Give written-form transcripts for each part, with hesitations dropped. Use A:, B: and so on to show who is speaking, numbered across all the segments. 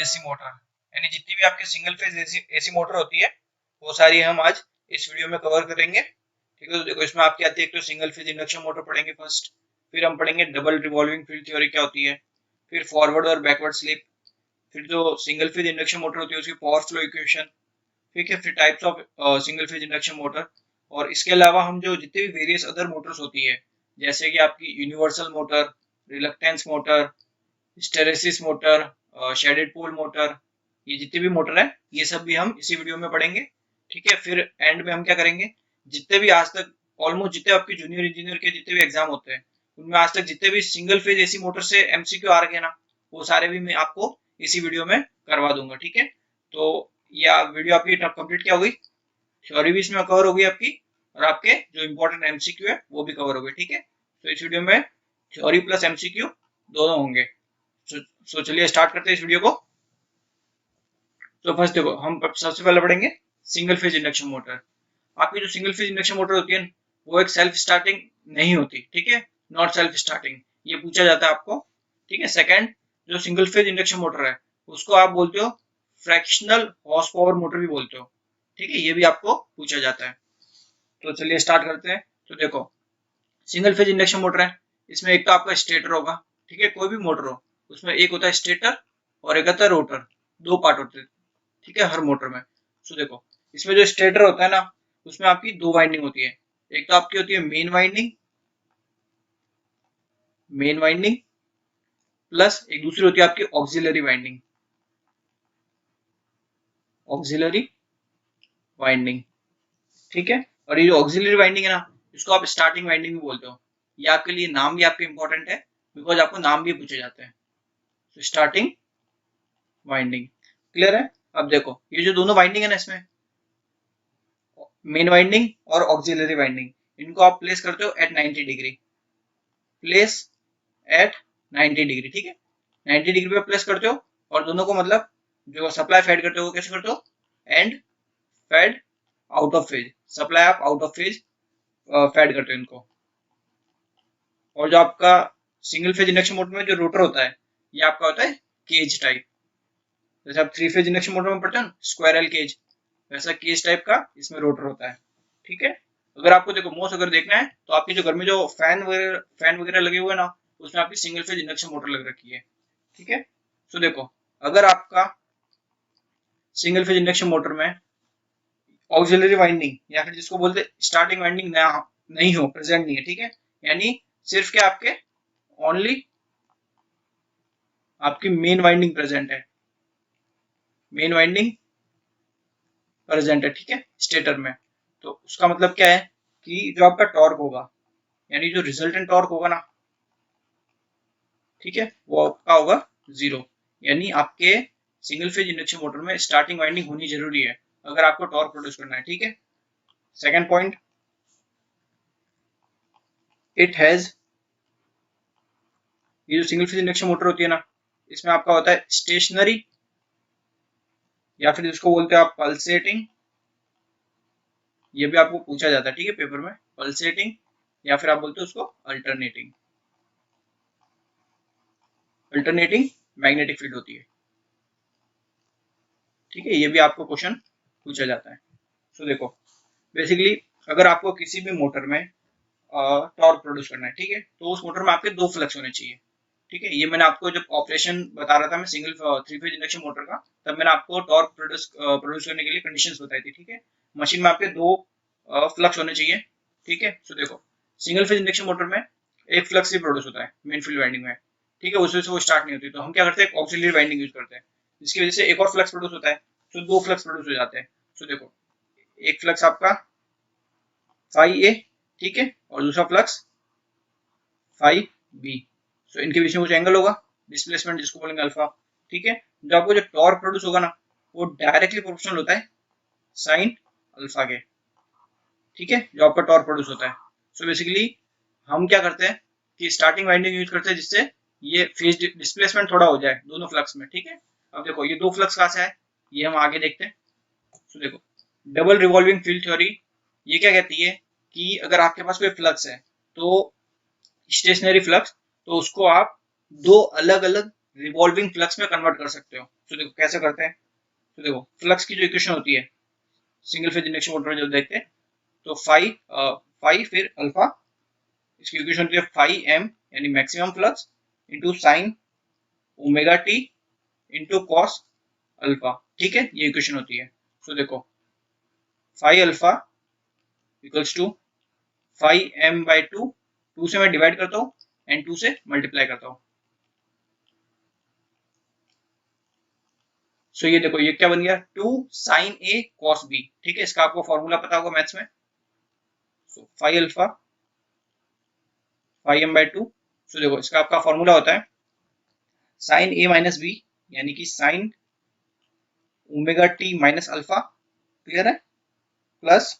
A: AC motor, यानी जितनी भी आपके सिंगल फेज एसी मोटर होती है वो सारी हम आज इस वीडियो में कवर करेंगे। ठीक है, तो देखो इसमें आपकी आती है एक तो सिंगल फेज इंडक्शन मोटर पढ़ेंगे फर्स्ट, फिर हम पढ़ेंगे डबल रिवॉल्विंग फील्ड थ्योरी क्या होती है, फिर फॉरवर्ड और बैकवर्ड स्लिप, फिर जो सिंगल फेज इंडक्शन मोटर होती है उसकी पावर फ्लो इक्वेशन, ठीक है, फिर types of single phase induction motor. और इसके अलावा हम जो जितने भी वेरियस अदर मोटर्स होती है जैसे कि आपकी universal motor, reluctance motor, hysteresis motor, shaded pole motor, ये जितने भी मोटर है ये सब भी हम इसी वीडियो में पढ़ेंगे। ठीक है, फिर एंड में हम क्या करेंगे, जितने भी आज तक ऑलमोस्ट जितने आपके जूनियर इंजीनियर के जितने भी एग्जाम होते हैं उनमें आज तक जितने भी सिंगल फेज एसी मोटर से एमसीक्यू आ रखे हैं ना, वो सारे भी मैं आपको इसी वीडियो में करवा दूंगा। ठीक है, तो ये वीडियो आपकी कंप्लीट क्या हुई, थ्योरी भी इसमें कवर हो गई आपकी और आपके जो इंपॉर्टेंट एमसीक्यू है वो भी कवर हो गए। ठीक है, तो इस वीडियो में थ्योरी प्लस एमसीक्यू दोनों होंगे। सो चलिए स्टार्ट करते हैं इस वीडियो को। तो फर्स्ट देखो हम सबसे पहले पढ़ेंगे सिंगल फेज इंडक्शन मोटर। आपकी जो सिंगल फेज इंडक्शन मोटर होती है वो एक सेल्फ स्टार्टिंग नहीं होती। ठीक है, नॉट सेल्फ स्टार्टिंग, ये पूछा जाता है आपको। ठीक है, सेकंड जो सिंगल फेज इंडक्शन मोटर है उसको आप बोलते हो फ्रैक्शनल हॉर्स पावर मोटर भी बोलते हो। ठीक है, ये भी आपको पूछा जाता है। तो चलिए स्टार्ट करते हैं। तो देखो सिंगल फेज इंडक्शन मोटर है, इसमें एक तो आपका स्टेटर होगा। ठीक है, कोई भी मोटर हो उसमें एक होता है स्टेटर और एक होता है रोटर, दो पार्ट होते हैं। ठीक है, हर मोटर में। सो देखो इसमें जो स्टेटर होता है ना उसमें आपकी दो वाइंडिंग होती है, एक तो आपकी होती है मेन वाइंडिंग प्लस एक दूसरी होती है आपकी ऑक्सिलरी वाइंडिंग। ठीक है, और ये जो ऑक्सिलरी वाइंडिंग है ना इसको आप स्टार्टिंग वाइंडिंग भी बोलते हो। ये आपके लिए नाम भी आपके इंपॉर्टेंट है बिकॉज आपको नाम भी पूछे जाते हैं। तो स्टार्टिंग वाइंडिंग क्लियर है। अब देखो ये जो दोनों वाइंडिंग है ना इसमें मेन वाइंडिंग और ऑक्सिलरी वाइंडिंग, इनको आप प्लेस करते हो at 90 degree, place at 90 degree. ठीक है, 90 डिग्री पे प्लेस करते हो और दोनों को मतलब जो सप्लाई फेड करते हो वो कैसे करते हो, and fed out of phase, supply आप आउट ऑफ फेज फेड करते हो इनको। और जो आपका सिंगल फेज इंडक्शन मोटर में जो रोटर होता है ये आपका होता है केज टाइप, जैसे आप थ्री फेज इंडक्शन मोटर में पढ़ते हो स्क्वायरल केज, वैसा केज टाइप का इसमें रोटर होता है। ठीक है, अगर आपको देखो मोस्ट अगर देखना है तो आपके जो घर में जो फैन वगैरह लगे हुए हैं ना उसमें आपकी सिंगल फेज इंडक्शन मोटर लग रखी है। ठीक है, तो देखो अगर आपका सिंगल फेज इंडक्शन मोटर में ऑक्सिलरी वाइंडिंग या फिर जिसको बोलते स्टार्टिंग वाइंडिंग नहीं हो, प्रेजेंट नहीं है, ठीक है, यानी सिर्फ क्या आपके ओनली आपकी मेन वाइंडिंग प्रेजेंट है, मेन वाइंडिंग प्रेजेंट है। ठीक है, स्टेटर में, तो उसका मतलब क्या है कि जो आपका टॉर्क होगा यानी जो रिजल्टेंट टॉर्क होगा ना, ठीक है, वो आपका होगा जीरो। यानी आपके सिंगल फेज इंडक्शन मोटर में स्टार्टिंग वाइंडिंग होनी जरूरी है अगर आपको टॉर्क प्रोड्यूस करना है। ठीक है, सेकंड पॉइंट, इट हैज, ये जो सिंगल फेज इंडक्शन मोटर होती है ना इसमें आपका होता है स्टेशनरी या फिर जिसको बोलते हैं आप पल्सेटिंग, ये भी आपको पूछा जाता है। ठीक है, पेपर में पल्सेटिंग या फिर आप बोलते हो उसको अल्टरनेटिंग मैग्नेटिक फील्ड होती है। ठीक है, ये भी आपको क्वेश्चन पूछा जाता है। तो देखो बेसिकली अगर आपको किसी भी मोटर में टॉर्क प्रोड्यूस करना है, ठीक है, तो उस मोटर में आपके दो फ्लक्स होने चाहिए। ठीक है, ये मैंने आपको जब ऑपरेशन बता रहा था मैं single three phase induction motor का, तब मैंने आपको टॉर्क प्रोड्यूस करने के लिए कंडीशंस बताई थी। ठीक है, मशीन में आपके दो फ्लक्स होने चाहिए। ठीक है, तो देखो सिंगल फेज इंडक्शन मोटर में एक फ्लक्स ही प्रोड्यूस होता है मेन फील्ड वाइंडिंग में। ठीक है, उससे वो स्टार्ट नहीं होती, तो हम क्या करते हैं ऑक्सिलरी वाइंडिंग यूज करते हैं जिसकी वजह से एक और फ्लक्स प्रोड्यूस होता है, तो दो फ्लक्स प्रोड्यूस हो जाते हैं। तो देखो एक फ्लक्स आपका फाई ए, ठीक है, और दूसरा फ्लक्स फाई बी। सो इनके बीच में कुछ एंगल होगा, डिस्प्लेसमेंट जिसको बोलेंगे अल्फा। ठीक है, जो आपको जो टॉर्क प्रोड्यूस होगा ना वो डायरेक्टली प्रोपोर्शनल होता है साइन अल्फा के। ठीक है, जो आपका टॉर्क प्रोड्यूस होता है। सो बेसिकली हम क्या करते हैं कि स्टार्टिंग वाइंडिंग यूज करते हैं जिससे ये फेज डिस्प्लेसमेंट थोड़ा हो जाए दोनों फ्लक्स में। ठीक है, अब देखो ये दो फ्लक्स कहाँ से है ये हम आगे देखते हैं। तो देखो डबल रिवॉल्विंग फील्ड थ्योरी ये क्या कहती है कि अगर आपके पास कोई फ्लक्स है तो स्टेशनरी फ्लक्स, तो उसको आप दो अलग अलग रिवॉल्विंग फ्लक्स में कन्वर्ट कर सकते हो। तो देखो कैसे करते हैं। तो देखो फ्लक्स की जो इक्वेशन होती है सिंगल फेज इंडक्शन मोटर में जो देखते हैं, तो फाई फिर अल्फा, इसकी इक्वेशन होती है फाई एम यानी maximum flux into sine omega T into cos alpha. ठीक है, ये इक्वेशन होती है। तो देखो phi alpha equals to phi M by two से मैं डिवाइड करता हूँ एंड 2 से मल्टीप्लाई करता हूँ। सो ये देखो ये क्या बन गया 2 साइन ए कॉस बी। ठीक है, इसका आपको फॉर्मूला पता होगा मैथ्स में। So phi alpha phi M by two. So देखो इसका आपका फॉर्मूला होता है साइन ए माइनस बी यानी कि sine omega T minus alpha, clear है, plus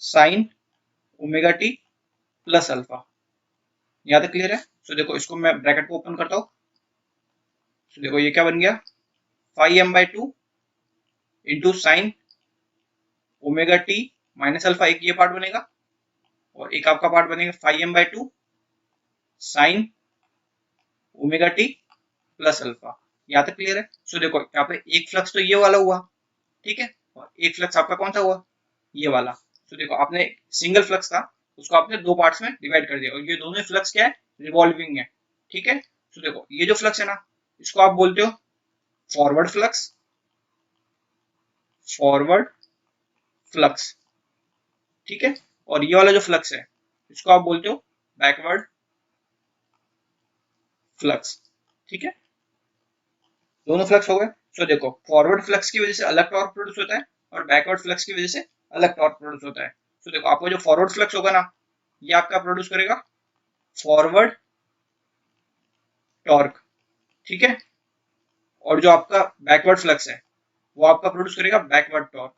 A: sine omega T plus alpha. यहाँ तक क्लियर है। सो देखो इसको मैं ब्रैकेट को ओपन करता हूँ। सो देखो ये क्या बन गया phi M by two into sine omega T minus alpha, एक ये पार्ट बनेगा और एक आपका पार्ट बनेगा phi M by two sine omega T plus alpha. यहाँ तक क्लियर है। सो देखो यहाँ पे एक फ्लक्स तो ये वाला हुआ, ठीक है, और एक फ्लक्स आपका कौन सा हुआ, ये वाला। तो देखो आपने सिंगल फ्लक्स था उसको आपने दो पार्ट्स में डिवाइड कर दिया और ये दोनों फ्लक्स क्या है, रिवॉल्विंग है। ठीक है, तो देखो ये जो फ्लक्स है ना इसको आप बोलते हो फॉरवर्ड फ्लक्स, फॉरवर्ड फ्लक्स। ठीक है, और ये वाला जो फ्लक्स है इसको आप बोलते हो बैकवर्ड फ्लक्स। ठीक है, दोनों फ्लक्स हो गए। सो देखो फॉरवर्ड फ्लक्स की वजह से अलग टॉर्क प्रोड्यूस होता है और बैकवर्ड फ्लक्स की वजह से अलग टॉर्क प्रोड्यूस होता है। तो देखो आपको जो फॉरवर्ड फ्लक्स होगा ना ये आपका प्रोड्यूस करेगा फॉरवर्ड टॉर्क। ठीक है, और जो आपका बैकवर्ड फ्लक्स है वो आपका प्रोड्यूस करेगा backward torque,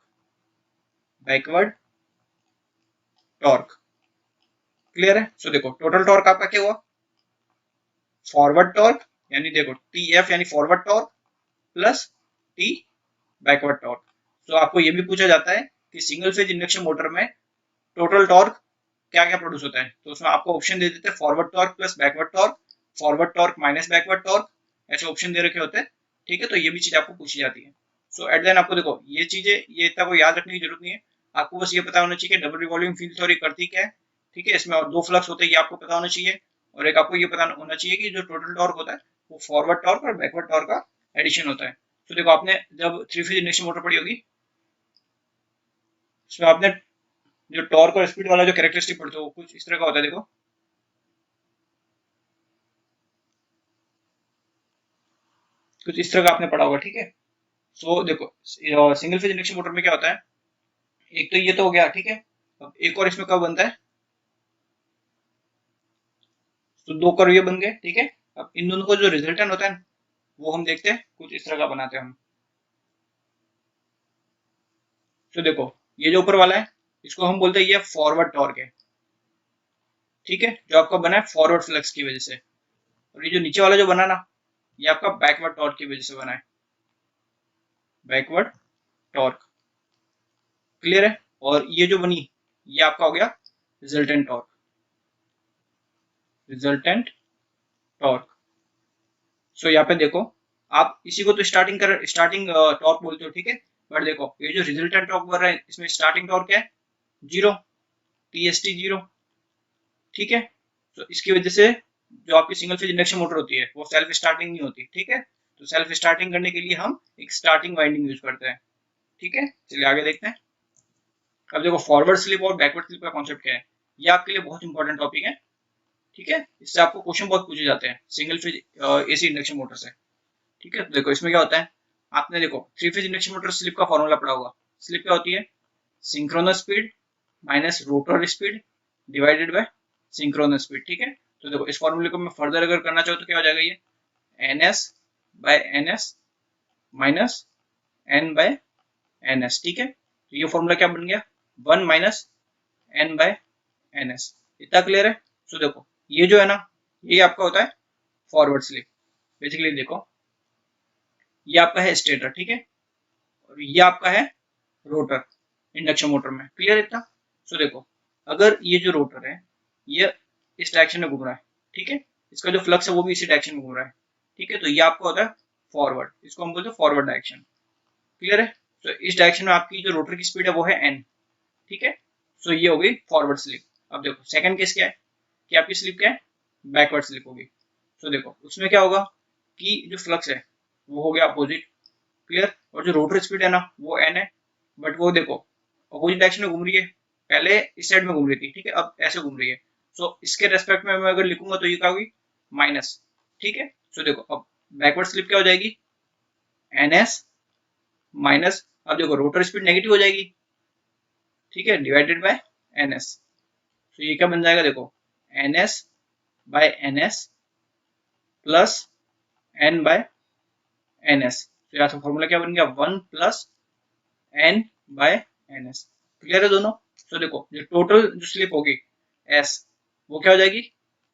A: backward torque. Clear है। सो देखो टोटल टॉर्क आपका क्या हुआ, फॉरवर्ड टॉर्क यानी देखो टी एफ यानी forward torque plus T backward torque. तो आपको ये भी पूछा जाता है कि सिंगल फेज इंडक्शन मोटर में टोटल टॉर्क क्या क्या प्रोड्यूस होता है, तो उसमें आपको ऑप्शन दे देते हैं forward torque plus backward torque, forward torque minus backward torque, ऐसे ऑप्शन दे रखे होते हैं। ठीक है, तो ये भी चीज आपको पूछी जाती है। सो एट द एंड आपको देखो ये चीजें ये इतना को याद रखने की जरूरत नहीं है, आपको बस ये पता होना चाहिए कि डबल रिवॉल्विंग फील्ड थ्योरी करती क्या है। ठीक है, इसमें और दो फ्लक्स होते हैं ये आपको पता होना चाहिए, और एक आपको ये पता होना चाहिए कि जो टोटल टॉर्क होता है वो फॉरवर्ड टॉर्क और बैकवर्ड टॉर्क का एडिशन होता है। तो देखो आपने जब थ्री फेज इंडक्शन मोटर पढ़ी होगी उसमें आपने जो टॉर्क और स्पीड वाला जो कैरेक्टरिस्टिक पढ़ते हो कुछ इस तरह का होता है। देखो कुछ इस तरह का आपने पढ़ा होगा। ठीक है, सो देखो सिंगल फेज इंडक्शन मोटर में क्या होता है, एक तो ये तो हो गया। ठीक है, अब एक और इसमें कब बनता है, तो दो कर्व ये बन गए। ठीक है, अब इन दोनों का जो रिजल्टेंट होता है वो हम देखते हैं कुछ इस तरह का बनाते हैं हम। तो देखो ये जो ऊपर वाला है इसको हम बोलते हैं ये फॉरवर्ड टॉर्क है। ठीक है, जो आपका बना है फॉरवर्ड फ्लक्स की वजह से, और ये जो नीचे वाला जो बना ना ये आपका बैकवर्ड टॉर्क की वजह से बना है, बैकवर्ड टॉर्क। क्लियर है, और ये जो बनी ये आपका हो गया रिजल्टेंट टॉर्क, रिजल्टेंट टॉर्क। सो यहाँ पे देखो आप इसी को तो स्टार्टिंग टॉर्क बोलते हो। ठीक है, बट देखो ये जो रिजल्टेंट टॉर्क बन रहा है इसमें स्टार्टिंग टॉर्क क्या है, जीरो, टीएसटी जीरो। ठीक है, तो इसकी वजह से जो आपकी सिंगल फेज इंडक्शन मोटर होती है वो सेल्फ स्टार्टिंग नहीं होती। ठीक है, तो सेल्फ स्टार्टिंग करने के लिए हम एक स्टार्टिंग वाइंडिंग यूज करते हैं। ठीक है, चलिए आगे देखते हैं। अब देखो फॉरवर्ड स्लिप और बैकवर्ड स्लिप का कॉन्सेप्ट क्या है, ये आपके लिए बहुत इंपॉर्टेंट टॉपिक है। ठीक है, इससे आपको क्वेश्चन बहुत पूछे जाते हैं single phase AC induction motor से। ठीक है, तो देखो इसमें क्या होता है, आपने देखो three phase induction motor slip का फॉर्मूला पढ़ा होगा। स्लिप क्या होती है, synchronous speed minus rotor speed divided by synchronous speed. ठीक है, तो देखो इस फॉर्मूले को मैं फर्दर अगर करना चाहूँ तो क्या हो जाएगा, ये N S by N S minus N by N S. ठीक है, तो ये फॉर्मूला क्या बन गया, one minus N by N S. इतना क्लियर है। सो देखो ये जो है ना ये आपका होता है फॉरवर्ड स्लिप। बेसिकली देखो ये आपका है स्टेटर। ठीक है, और ये आपका है रोटर इंडक्शन मोटर में। क्लियर है इतना। सो देखो अगर ये जो रोटर है ये इस डायरेक्शन में घूम रहा है, ठीक है, इसका जो फ्लक्स है वो भी इसी डायरेक्शन में घूम रहा है, ठीक है, तो ये आपका होता है फॉरवर्ड, इसको हम बोलते हैं फॉरवर्ड डायरेक्शन। क्लियर है? तो इस डायरेक्शन में आपकी जो रोटर की स्पीड है वो है n। ठीक है, सो ये हो गई फॉरवर्ड स्लिप। अब देखो सेकंड केस क्या है कि आपकी स्लिप क्या है, बैकवर्ड स्लिप होगी। तो देखो उसमें क्या होगा कि जो फ्लक्स है वो हो गया अपोजिट। क्लियर? और जो रोटर स्पीड है ना वो n है, बट वो देखो अपोजिट डायरेक्शन में घूम रही है, पहले इस साइड में घूम रही थी, ठीक है, अब ऐसे घूम रही है। सो इसके रेस्पेक्ट में मैं अगर लिखूंगा तो ये क्या होगी, माइनस। ठीक है, सो देखो अब बैकवर्ड स्लिप क्या हो जाएगी, ns माइनस, अब देखो रोटर स्पीड नेगेटिव हो जाएगी, ठीक है, डिवाइडेड बाय ns। तो ये क्या बन जाएगा, देखो ns by ns plus n by ns। तो यहाँ से फॉर्मूला क्या बन गया, 1 plus n by ns। Clear है दोनों? तो देखो जो टोटल जो स्लिप होगी s, वो क्या हो जाएगी,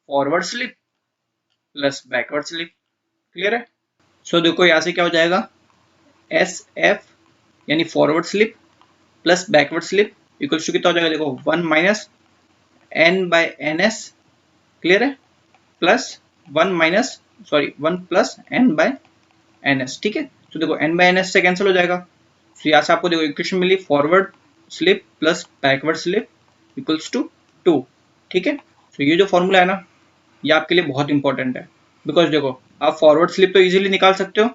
A: forward slip plus backward slip. Clear है? सो देखो यहाँ से क्या हो जाएगा, एस एफ यानी forward slip plus backward slip equals to कितना हो जाएगा, देखो 1 minus n by N S. Clear है? Plus 1 plus n by N S. ठीक है, तो देखो n बाय एन एस से कैंसिल हो जाएगा। तो यहाँ से आपको देखो इक्वेशन मिली, forward slip plus backward slip equals to 2। ठीक है, तो ये जो फॉर्मूला है ना ये आपके लिए बहुत इंपॉर्टेंट है, बिकॉज देखो आप फॉरवर्ड स्लिप तो इजीली निकाल सकते हो।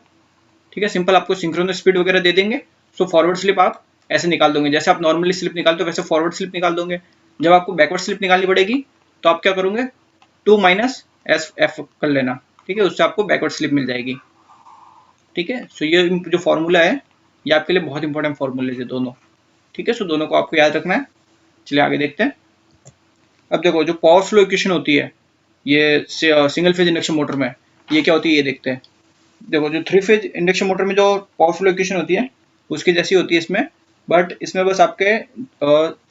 A: ठीक है, सिंपल आपको सिंक्रोनस स्पीड वगैरह दे देंगे, सो फॉरवर्ड स्लिप आप ऐसे निकाल दोगे, जैसे आप नॉर्मली स्लिप निकालते हो वैसे फॉरवर्ड स्लिप निकाल दोगे। जब आपको बैकवर्ड स्लिप निकालनी पड़ेगी तो आप क्या करोगे, 2 माइनस एस एफ कर लेना। ठीक है, उससे आपको बैकवर्ड स्लिप मिल जाएगी। ठीक है, सो ये जो फॉर्मूला है ये आपके लिए बहुत इंपॉर्टेंट फॉर्मूले है दोनों। ठीक है, सो दोनों को आपको याद रखना है। चलिए आगे देखते हैं। अब देखो जो पावर फ्लो इक्वेशन होती है ये सिंगल फेज इंडक्शन मोटर में, ये क्या होती है ये देखते हैं। देखो जो 3 फेज इंडक्शन मोटर में जो पावर फ्लो इक्वेशन होती है उसकी जैसी होती है इसमें, बट इसमें बस आपके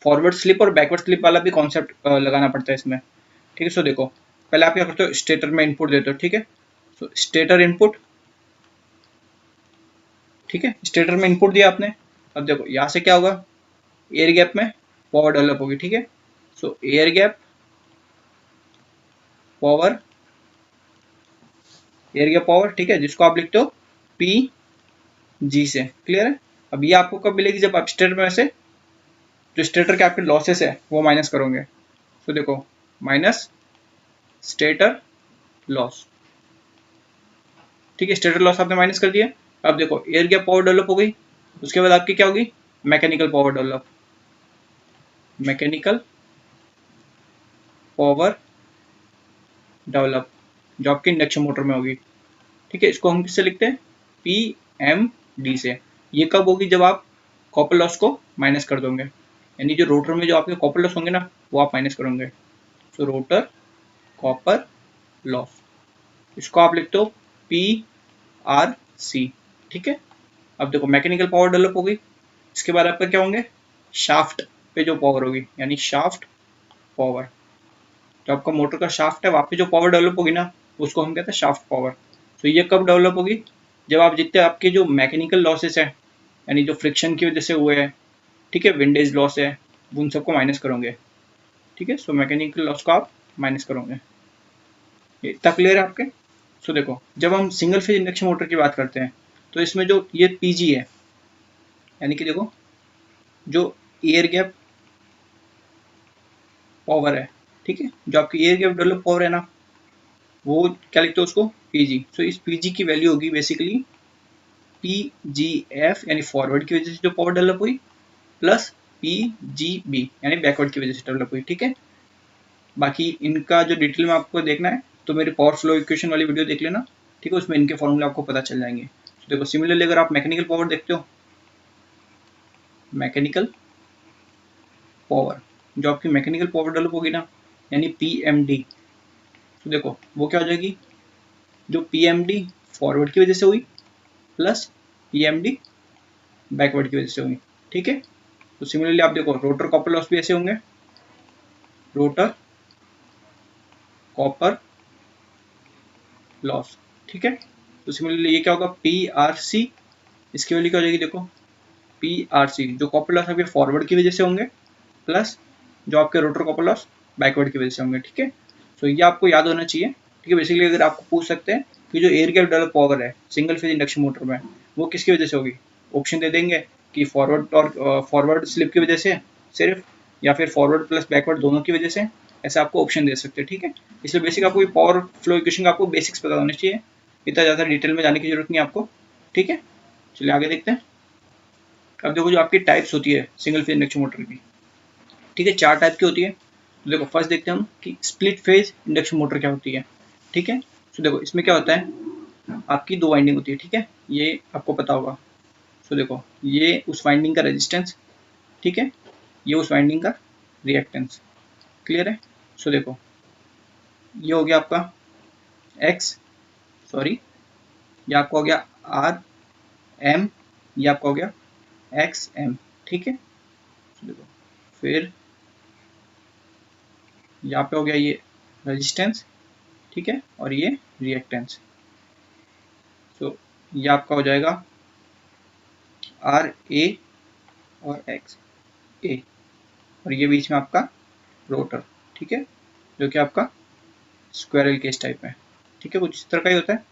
A: फॉरवर्ड स्लिप और बैकवर्ड स्लिप वाला भी कॉन्सेप्ट लगाना पड़ता है इसमें। ठीक है, सो देखो पहले आप क्या करते हो, स्टेटर में इनपुट देते हो। ठीक है, सो स्टेटर इनपुट, ठीक है, स्टेटर में इनपुट दिया आपने। अब देखो यहाँ से क्या होगा, एयर गैप में पावर डेवलप होगी। ठीक है, सो air gap power, air gap power, ठीक है, जिसको आप लिखते हो पी जी से। क्लियर है? अब ये आपको कब मिलेगी, जब आप स्टेटर में से जो स्टेटर के आपके लॉसेस है वो माइनस करोगे। तो देखो माइनस स्टेटर लॉस। ठीक है, स्टेटर लॉस आपने माइनस कर दिया। अब देखो एयर गैप पावर डेवलप हो गई, उसके बाद आपकी क्या होगी, mechanical power develop, mechanical power develop जो आपकी इंडक्शन मोटर में होगी। ठीक है, इसको हम किससे लिखते हैं, पी एम डी से। ये कब होगी, जब आप कॉपर लॉस को माइनस कर दोगे, यानी जो रोटर में जो आपके कॉपर लॉस होंगे ना वो आप माइनस करोगे। तो रोटर कॉपर लॉस, इसको आप लिखते हो पी आर सी। ठीक है, अब देखो मैकेनिकल पावर डेवलप होगी, इसके बाद आपका क्या होंगे, शाफ्ट पे जो पावर होगी, यानी शाफ्ट पावर। जो आपका मोटर का शाफ्ट है वहाँ पे जो पावर डेवलप होगी ना उसको हम कहते हैं शाफ्ट पावर। तो ये कब डेवलप होगी, जब आप जितने आपके जो मैकेनिकल लॉसेस है, यानी जो फ्रिक्शन की वजह से हुए हैं, ठीक है, विंडेज लॉस है, उन सबको माइनस करोगे। ठीक है, सो मैकेनिकल लॉस को आप माइनस करोगे। ये इतना क्लियर है आपके? सो देखो जब हम सिंगल फेज इंडक्शन मोटर की बात करते हैं तो इसमें जो ये पीजी है, यानी कि देखो जो एयर गैप पावर है, ठीक है, जो आपकी एयर गैप डेवलप पावर है ना वो क्या लिखते हो उसको, पीजी। सो इस पीजी की वैल्यू होगी बेसिकली पी जी एफ, यानी फॉरवर्ड की वजह से जो पावर डेवलप हुई, प्लस पी जी बी यानी बैकवर्ड की वजह से डेवलप हुई। ठीक है, बाकी इनका जो डिटेल में आपको देखना है तो मेरी पावर फ्लो इक्वेशन वाली वीडियो देख लेना। ठीक है, उसमें इनके फॉर्मूले आपको पता चल जाएंगे। तो देखो सिमिलरली अगर आप मैकेनिकल पावर देखते हो, मैकेनिकल पावर, जो आपकी मैकेनिकल पावर डेवलप होगी ना यानी पी एम डी, तो देखो वो क्या हो जाएगी, जो पी एम डी फॉरवर्ड की वजह से हुई plus P M D backward की वजह से हुई। ठीक है, तो सिमिलरली आप देखो रोटर कॉपर लॉस भी ऐसे होंगे, रोटर कॉपर लॉस। ठीक है, तो सिमिलरली ये क्या होगा, पी आर सी, इसकी वैल्यू क्या हो जाएगी, देखो पी आर सी जो कॉपर लॉस आपके फॉरवर्ड की वजह से होंगे प्लस जो आपके रोटर कॉपर लॉस बैकवर्ड की वजह से होंगे। ठीक है, तो ये आपको याद होना चाहिए। ठीक है, बेसिकली अगर आपको पूछ सकते हैं कि जो एयर गैप डेवलप पावर है सिंगल फेज इंडक्शन मोटर में वो किसकी वजह से होगी। ऑप्शन दे देंगे कि फॉरवर्ड टॉर्क, फॉरवर्ड स्लिप की वजह से सिर्फ, या फिर फॉरवर्ड प्लस बैकवर्ड दोनों की वजह से, ऐसा आपको ऑप्शन दे सकते हैं। ठीक है, इसलिए बेसिक आपको पावर फ्लो इक्वेशन का आपको बेसिक्स पता होने चाहिए, इतना ज़्यादा डिटेल में जाने की जरूरत नहीं आपको। ठीक है, चलिए आगे देखते हैं। अब देखो जो आपकी टाइप्स होती है सिंगल फेज इंडक्शन मोटर की, ठीक है, 4 टाइप की होती है। तो देखो फर्स्ट देखते हैं हम कि स्प्लिट फेज इंडक्शन मोटर क्या होती है। ठीक है, तो देखो इसमें क्या होता है, आपकी 2 वाइंडिंग होती है। ठीक है, ये आपको पता होगा। तो देखो ये उस वाइंडिंग का रेजिस्टेंस, ठीक है, ये उस वाइंडिंग का रिएक्टेंस। क्लियर है। सो देखो ये हो गया आपका एक्स, सॉरी ये आपका हो गया आर एम, ये आपका हो गया एक्स एम। ठीक है, देखो फिर यहाँ पे हो गया ये रेजिस्टेंस, ठीक है, और ये रिएक्टेंस। तो ये आपका हो जाएगा आर ए और एक्स ए, और ये बीच में आपका रोटर। ठीक है, जो कि आपका स्क्वायरल केस टाइप है। ठीक है, कुछ इस तरह का ही होता है।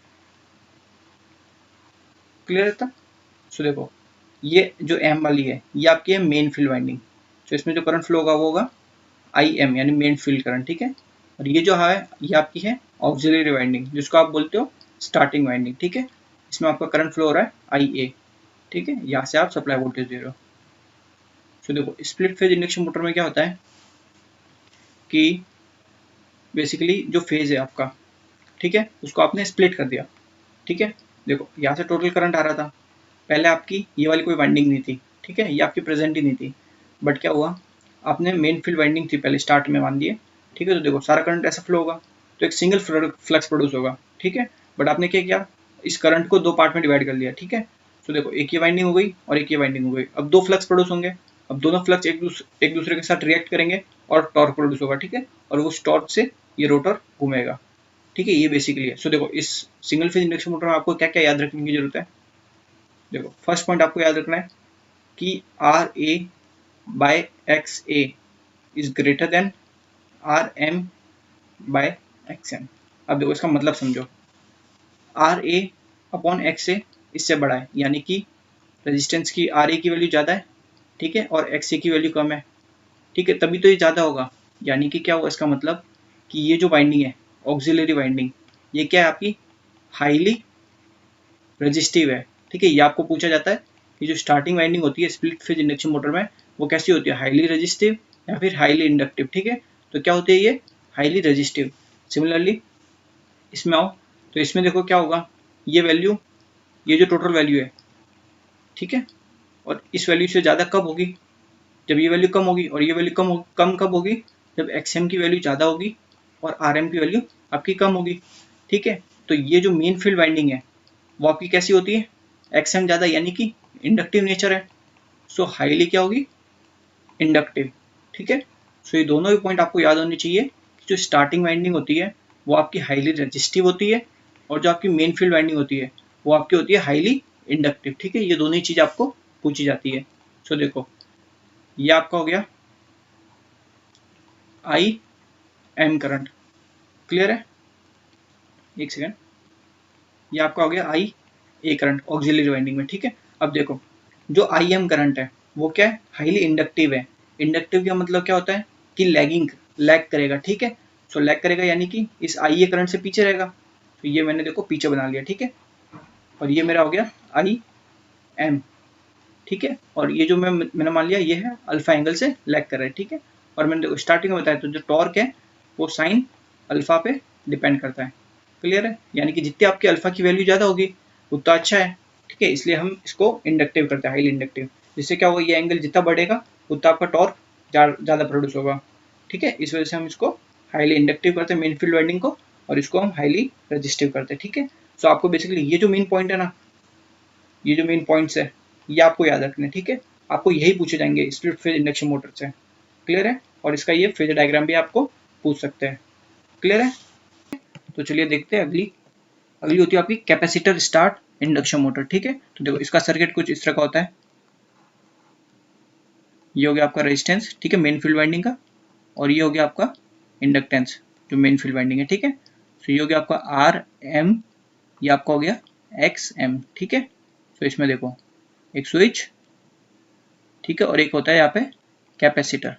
A: क्लियर रहता। सो देखो ये जो एम वाली है ये आपकी है मेन फील्ड वाइंडिंग। तो इसमें जो करंट फ्लो होगा वो होगा आई एम, यानी मेन फील्ड करंट। ठीक है, और ये जो है ये आपकी है ऑक्सिलरी वाइंडिंग, जिसको आप बोलते हो स्टार्टिंग वाइंडिंग। ठीक है, इसमें आपका करंट फ्लो हो रहा है आई ए। ठीक है, यहाँ से आप सप्लाई वोल्टेज दे रहे हो। तो देखो स्प्लिट फेज इंडक्शन मोटर में क्या होता है कि बेसिकली जो फेज है आपका, ठीक है, उसको आपने स्प्लिट कर दिया। ठीक है, देखो यहाँ से टोटल करंट आ रहा था, पहले आपकी ये वाली कोई वाइंडिंग नहीं थी। ठीक है, ये आपकी प्रेजेंट ही नहीं थी, बट क्या हुआ, आपने मेन फील्ड वाइंडिंग थी पहले स्टार्ट में मान दिए। ठीक है, तो देखो सारा करंट ऐसा फ्लो होगा तो एक सिंगल फ्लक्स प्रोड्यूस होगा। ठीक है, बट आपने क्या किया, इस करंट को 2 पार्ट में डिवाइड कर लिया। ठीक है, तो देखो एक ये वाइंडिंग हो गई और एक ये वाइंडिंग हो गई। अब 2 फ्लक्स प्रोड्यूस होंगे, अब दोनों फ्लक्स एक दूसरे के साथ रिएक्ट करेंगे और टॉर्क प्रोड्यूस होगा। ठीक है, और उस टॉर्क से ये रोटर घूमेगा। ठीक है, ये बेसिकली है। सो देखो इस सिंगल फेज इंडक्शन मोटर में आपको क्या क्या याद रखने की जरूरत है। देखो फर्स्ट पॉइंट आपको याद रखना है कि R A by X A is greater than R M by X M. अब देखो इसका मतलब समझो, R A upon X A इससे बड़ा है, यानी कि रेजिस्टेंस की आर ए की वैल्यू ज़्यादा है। ठीक है, और एक्स ए की वैल्यू कम है। ठीक है, तभी तो ये ज़्यादा होगा। यानी कि क्या होगा इसका मतलब कि ये जो वाइंडिंग है ऑक्सिलरी वाइंडिंग, ये क्या है आपकी हाईली रेजिस्टिव है। ठीक है, ये आपको पूछा जाता है कि जो स्टार्टिंग वाइंडिंग होती है स्प्लिट फेज इंडक्शन मोटर में वो कैसी होती है, हाईली रेजिस्टिव या फिर हाईली इंडक्टिव। ठीक है, तो क्या होती है ये हाईली रेजिस्टिव। सिमिलरली इसमें आओ, तो इसमें देखो क्या होगा, ये वैल्यू, ये जो टोटल वैल्यू है, ठीक है, और इस वैल्यू से ज़्यादा कब होगी, जब ये वैल्यू कम होगी, और ये वैल्यू कम कब होगी, जब एक्सएम की वैल्यू ज़्यादा होगी और आरएम की वैल्यू आपकी कम होगी। ठीक है, तो ये जो मेन फील्ड वाइंडिंग है वो आपकी कैसी होती है, एक्सएम ज़्यादा, यानी कि इंडक्टिव नेचर है। सो हाईली क्या होगी, इंडक्टिव। ठीक है, सो ये दोनों ही पॉइंट आपको याद होने चाहिए कि जो स्टार्टिंग वाइंडिंग होती है वो आपकी हाईली रेजिस्टिव होती है, और जो आपकी मेन फील्ड वाइंडिंग होती है वो आपकी होती है हाईली इंडक्टिव। ठीक है, ये दोनों ही चीज़ आपको पूछी जाती है। सो देखो ये आपका हो गया आई एम करंट। क्लियर है, एक सेकेंड, ये आपका हो गया आई ए करंट ऑक्सिलरी वाइंडिंग में। ठीक है, अब देखो जो आई एम करंट है वो क्या है, हाईली इंडक्टिव है। इंडक्टिव का मतलब क्या होता है कि लैग करेगा। ठीक है, सो लैग करेगा यानी कि इस आई ए करंट से पीछे रहेगा। तो ये मैंने देखो पीछे बना लिया। ठीक है, और ये मेरा हो गया आई एम। ठीक है, और ये जो मैंने मान लिया ये है अल्फा एंगल से लैग कर रहा है। ठीक है, और मैंने देखो स्टार्टिंग में बताया तो जो टॉर्क है वो साइन अल्फा पे डिपेंड करता है। क्लियर है, यानी कि जितनी आपकी अल्फा की वैल्यू ज़्यादा होगी उतना अच्छा है। ठीक है, इसलिए हम इसको इंडक्टिव करते हैं, हाईली इंडक्टिव। जिससे क्या होगा, ये एंगल जितना बढ़ेगा उतना आपका टॉर्क ज़्यादा प्रोड्यूस होगा। ठीक है, इस वजह से हम इसको हाईली इंडक्टिव करते हैं मेन फील्ड वाइंडिंग को, और इसको हम हाईली रजिस्टिव करते हैं। ठीक है, सो आपको बेसिकली ये जो मेन पॉइंट है ना, ये जो मेन पॉइंट्स है ये आपको याद रखने हैं। ठीक है, आपको यही पूछे जाएंगे स्प्लिट फेज इंडक्शन मोटर से। क्लियर है, और इसका ये फेज डायग्राम भी आपको पूछ सकते हैं। क्लियर है, तो चलिए देखते हैं अगली अगली होती है आपकी कैपेसिटर स्टार्ट इंडक्शन मोटर। ठीक है, तो देखो इसका सर्किट कुछ इस तरह का होता है। ये हो गया आपका रेजिस्टेंस, ठीक है, मेन फील्ड वाइंडिंग का, और ये हो गया आपका इंडक्टेंस जो मेन फील्ड वाइंडिंग है। ठीक है, तो ये हो गया आपका आर एम ये आपका हो गया XM, ठीक है। तो इसमें देखो एक स्विच, ठीक है, और एक होता है यहाँ पे कैपेसिटर,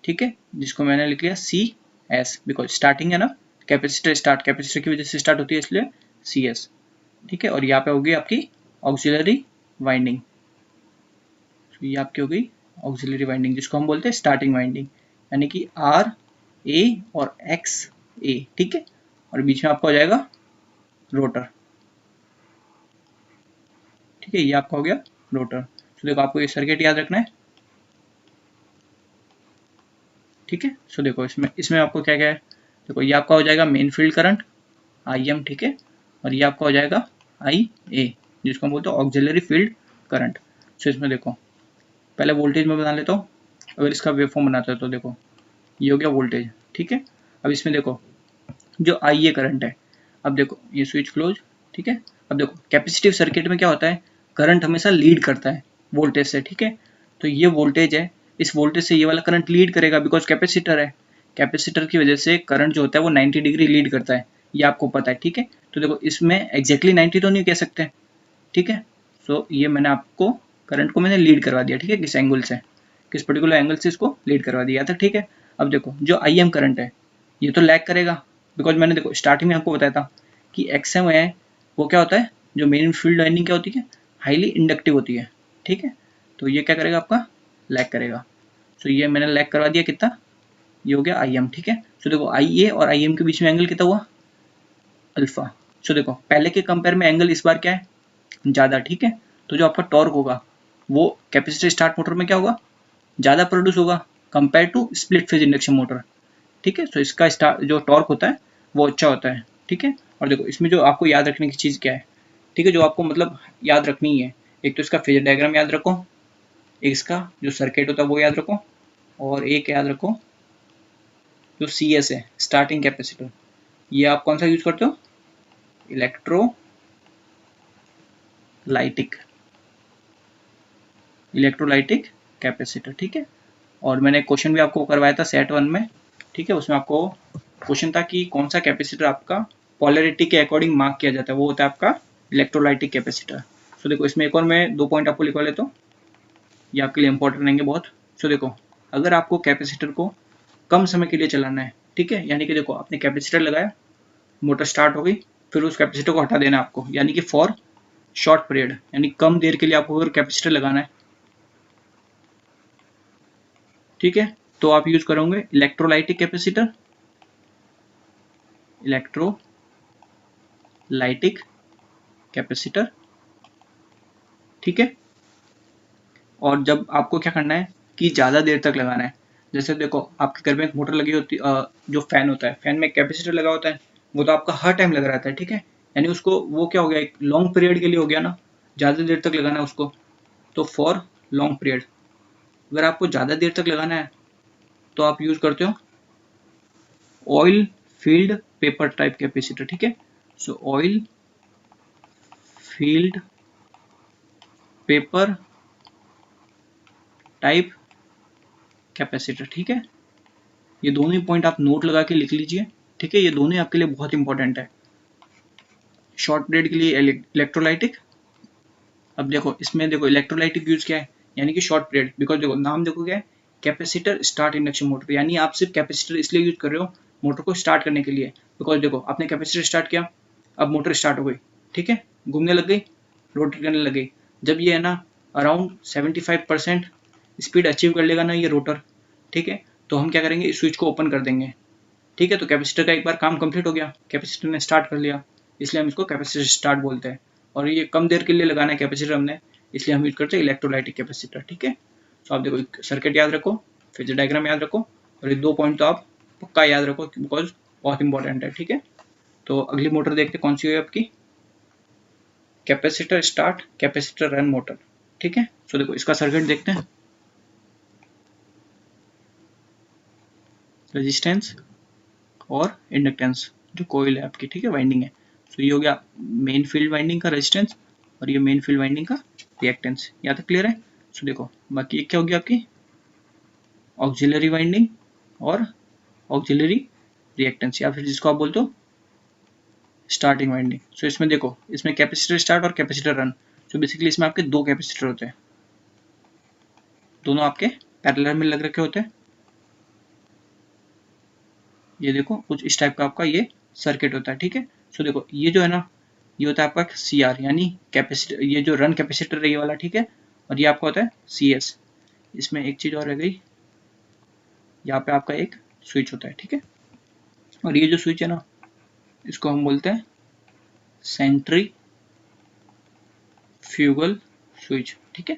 A: ठीक है, जिसको मैंने लिख लिया CS, बिकॉज स्टार्टिंग है ना, कैपेसिटर स्टार्ट, कैपेसिटर की वजह से स्टार्ट होती है इसलिए CS, ठीक है। और यहाँ पे होगी आपकी ऑक्सिलरी वाइंडिंग, तो ये आपकी हो गई ऑक्सिलरी वाइंडिंग, जिसको हम बोलते हैं स्टार्टिंग वाइंडिंग, यानी कि RA और XA, ठीक है। और बीच में आपका हो जाएगा रोटर, ठीक है, ये आपका हो गया रोटर। तो देखो आपको ये सर्किट याद रखना है, ठीक है। सो देखो इसमें आपको क्या क्या है, देखो ये आपका हो जाएगा मेन फील्ड करंट IM, ठीक है, और ये आपका हो जाएगा IA, जिसको हम बोलते हैं ऑक्सिलरी फील्ड करंट। सो इसमें देखो पहले वोल्टेज में बना लेता हूँ, अगर इसका वेवफॉर्म बनाता है तो देखो ये हो गया वोल्टेज, ठीक है। अब इसमें देखो जो IA करंट है, अब देखो ये स्विच क्लोज, ठीक है। अब देखो कैपेसिटिव सर्किट में क्या होता है, करंट हमेशा लीड करता है वोल्टेज से, ठीक है। तो ये वोल्टेज है, इस वोल्टेज से ये वाला करंट लीड करेगा, बिकॉज कैपेसिटर है, कैपेसिटर की वजह से करंट जो होता है वो 90 डिग्री लीड करता है, ये आपको पता है, ठीक है। तो देखो इसमें एग्जैक्टली 90 तो नहीं कह सकते, ठीक है। सो ये मैंने आपको करंट को मैंने लीड करवा दिया, ठीक है, किस एंगल से, किस पर्टिकुलर एंगल से इसको लीड करवा दिया था, ठीक है। अब देखो जो IM करंट है ये तो लैग करेगा, बिकॉज मैंने देखो स्टार्टिंग में आपको बताया था कि XM है वो क्या होता है, जो मेन फील्ड वाइंडिंग क्या होती है, हाईली इंडक्टिव होती है, ठीक है। तो ये क्या करेगा, आपका लैग करेगा। सो ये मैंने लैग करवा दिया कितना, ये हो गया IM, ठीक है। सो देखो IA और IM के बीच में एंगल कितना हुआ, अल्फा। सो देखो पहले के कंपेयर में एंगल इस बार क्या है, ज़्यादा, ठीक है। तो जो आपका टॉर्क होगा वो कैपेसिटर स्टार्ट मोटर में क्या होगा, ज़्यादा प्रोड्यूस होगा compare to split phase induction motor, ठीक है। तो इसका स्टार्ट जो टॉर्क होता है वो अच्छा होता है, ठीक है। और देखो इसमें जो आपको याद रखने की चीज़ क्या है, ठीक है, जो आपको मतलब याद रखनी है, एक तो इसका फेजर डायग्राम याद रखो, एक इसका जो सर्किट होता है वो याद रखो, और एक याद रखो जो CS है स्टार्टिंग कैपेसिटर, ये आप कौन सा यूज करते हो, इलेक्ट्रोलाइटिक, इलेक्ट्रोलाइटिक कैपेसिटर, ठीक है। और मैंने क्वेश्चन भी आपको करवाया था सेट 1 में, ठीक है, उसमें आपको क्वेश्चन था कि कौन सा कैपेसिटर आपका पोलैरिटी के अकॉर्डिंग मार्क किया जाता है, वो होता है आपका इलेक्ट्रोलाइटिक कैपेसिटर। सो देखो इसमें एक और मैं 2 पॉइंट आपको लिखवा लेता हूँ, ये आपके लिए इंपॉर्टेंट रहेंगे बहुत। सो देखो अगर आपको कैपेसिटर को कम समय के लिए चलाना है, ठीक है, यानी कि देखो आपने कैपेसिटर लगाया, मोटर स्टार्ट हो गई, फिर उस कैपेसिटर को हटा देना आपको, यानी कि फॉर शॉर्ट पीरियड, यानी कम देर के लिए आपको अगर कैपेसिटर लगाना है, ठीक है, तो आप यूज करोगे इलेक्ट्रोलाइटिक कैपेसिटर, इलेक्ट्रोलाइटिक कैपेसिटर, ठीक है। और जब आपको क्या करना है कि ज़्यादा देर तक लगाना है, जैसे देखो आपके घर में एक मोटर लगी होती जो फैन होता है, फैन में कैपेसिटर लगा होता है, वो तो आपका हर टाइम लगा रहता है, ठीक है, यानी उसको वो क्या हो गया, एक लॉन्ग पीरियड के लिए हो गया ना, ज़्यादा देर तक लगाना है उसको, तो फॉर लॉन्ग पीरियड अगर आपको ज़्यादा देर तक लगाना है तो आप यूज़ करते हो oil field paper type capacitor, ठीक है। सो oil field paper type capacitor, ठीक है। ये दोनों ही पॉइंट आप नोट लगा के लिख लीजिए, ठीक है, ये दोनों ही आपके लिए बहुत इंपॉर्टेंट है। शॉर्ट पीरियड के लिए इलेक्ट्रोलाइटिक, अब देखो इसमें देखो इलेक्ट्रोलाइटिक यूज क्या है, यानी कि शॉर्ट पीरियड, बिकॉज देखो नाम देखो क्या है, कैपेसिटर स्टार्ट इंडक्शन मोटर, यानी आप सिर्फ कैपेसिटर इसलिए यूज कर रहे हो मोटर को स्टार्ट करने के लिए, बिकॉज देखो आपने कैपेसिटर स्टार्ट किया, अब मोटर स्टार्ट हो गई, ठीक है, घूमने लग गई, रोटेट करने लग गई, जब ये है ना अराउंड 75% स्पीड अचीव कर लेगा ना ये रोटर, ठीक है, तो हम क्या करेंगे, इस स्विच को ओपन कर देंगे, ठीक है। तो कैपेसिटर का एक बार काम कंप्लीट हो गया, कैपेसिटर ने स्टार्ट कर लिया, इसलिए हम इसको कैपेसिटर स्टार्ट बोलते हैं। और ये कम देर के लिए लगाना है कैपेसिटर हमने, इसलिए हम यूज करते हैं इलेक्ट्रोलाइटिक कैपेसिटर, ठीक है। तो आप देखो सर्किट याद रखो, फेजर डायग्राम याद रखो, और ये 2 पॉइंट तो आप पक्का याद रखो बिकॉज बहुत इंपॉर्टेंट है, ठीक है। तो अगली मोटर देखते कौन सी है आपकी, capacitor start capacitor run motor, ठीक है। सो देखो इसका सर्किट देखते हैं, रेजिस्टेंस और इंडक्टेंस जो कोयल है आपकी, ठीक है, वाइंडिंग है। तो ये हो गया मेन फील्ड वाइंडिंग का रेजिस्टेंस, और ये मेन फील्ड वाइंडिंग का रिएक्टेंस, यहाँ तक क्लियर है। सो देखो बाकी एक क्या होगी आपकी ऑक्सिलरी वाइंडिंग और ऑक्सिलरी रिएक्टेंस, या फिर जिसको आप बोलते हो स्टार्टिंग वाइंडिंग। सो इसमें देखो, इसमें कैपेसिटर स्टार्ट और कैपेसिटर रन। सो बेसिकली इसमें आपके दो कैपेसिटर होते हैं, दोनों आपके पैरेलल में लग रखे होते हैं। ये देखो कुछ इस टाइप का आपका ये सर्किट होता है, ठीक है। सो देखो ये जो है ना, ये होता है आपका CR यानी कैपेसिटर, ये जो रन कैपेसिटर है ये वाला, ठीक है। और ये आपका होता है CS। इसमें एक चीज और रह गई, यहाँ पे आपका एक स्विच होता है, ठीक है। और ये जो स्विच है ना, इसको हम बोलते हैं सेंट्रीफ्यूगल स्विच, ठीक है,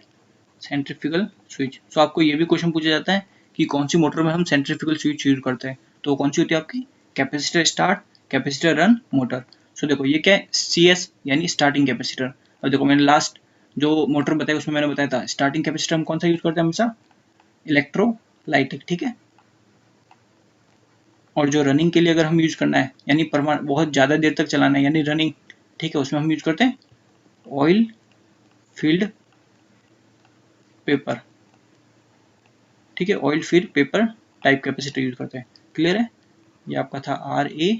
A: सेंट्रीफ्यूगल स्विच। सो आपको ये भी क्वेश्चन पूछा जाता है कि कौन सी मोटर में हम सेंट्रीफ्यूगल स्विच यूज करते हैं, तो कौन सी होती है आपकी capacitor start capacitor run motor. So देखो ये क्या है, CS यानी स्टार्टिंग कैपेसिटर। और देखो मैंने लास्ट जो मोटर बताया उसमें मैंने बताया था स्टार्टिंग कैपेसिटर हम कौन सा यूज करते हैं हमेशा, इलेक्ट्रोलाइटिक, ठीक है। और जो रनिंग के लिए अगर हम यूज करना है यानी बहुत ज़्यादा देर तक चलाना है यानी रनिंग, ठीक है, उसमें हम यूज करते हैं ऑयल फील्ड पेपर, ठीक है, oil field paper type capacitor use करते हैं। क्लियर है? ये आपका था RA,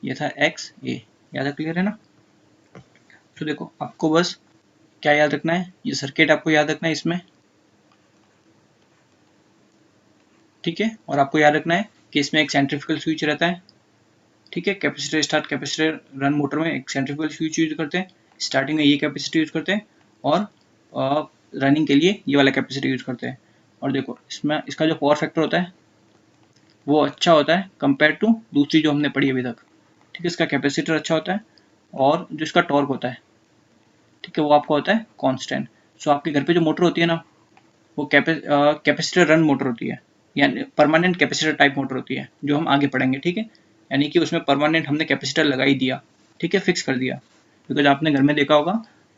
A: ये था XA, याद है? क्लियर है ना? तो देखो आपको बस क्या याद रखना है, ये सर्किट आपको याद रखना है इसमें, ठीक है। और आपको याद रखना है कि इसमें एक सेंट्रीफ्यूगल स्विच रहता है, ठीक है। Capacitor start capacitor run motor में एक सेंट्रीफ्यूगल स्विच यूज करते हैं, स्टार्टिंग में ये कैपेसिटर यूज करते हैं और रनिंग के लिए ये वाला कैपेसिटर यूज करते हैं। और देखो इसमें इसका जो पावर फैक्टर होता है वो अच्छा होता है कंपेयर टू दूसरी जो हमने पढ़ी अभी तक, ठीक है। इसका कैपेसिटर अच्छा होता है और जो इसका टॉर्क होता है, ठीक है, वो आपका होता है कांस्टेंट। सो आपके घर पे जो मोटर होती है ना, वो कैपेसिटर रन मोटर होती है, यानी परमानेंट कैपेसिटर टाइप मोटर होती है, जो हम आगे पढ़ेंगे, ठीक है। यानी कि उसमें परमानेंट हमने कैपेसिटर लगा ही दिया, ठीक है, फिक्स कर दिया। बिकॉज आपने घर में देखा होगा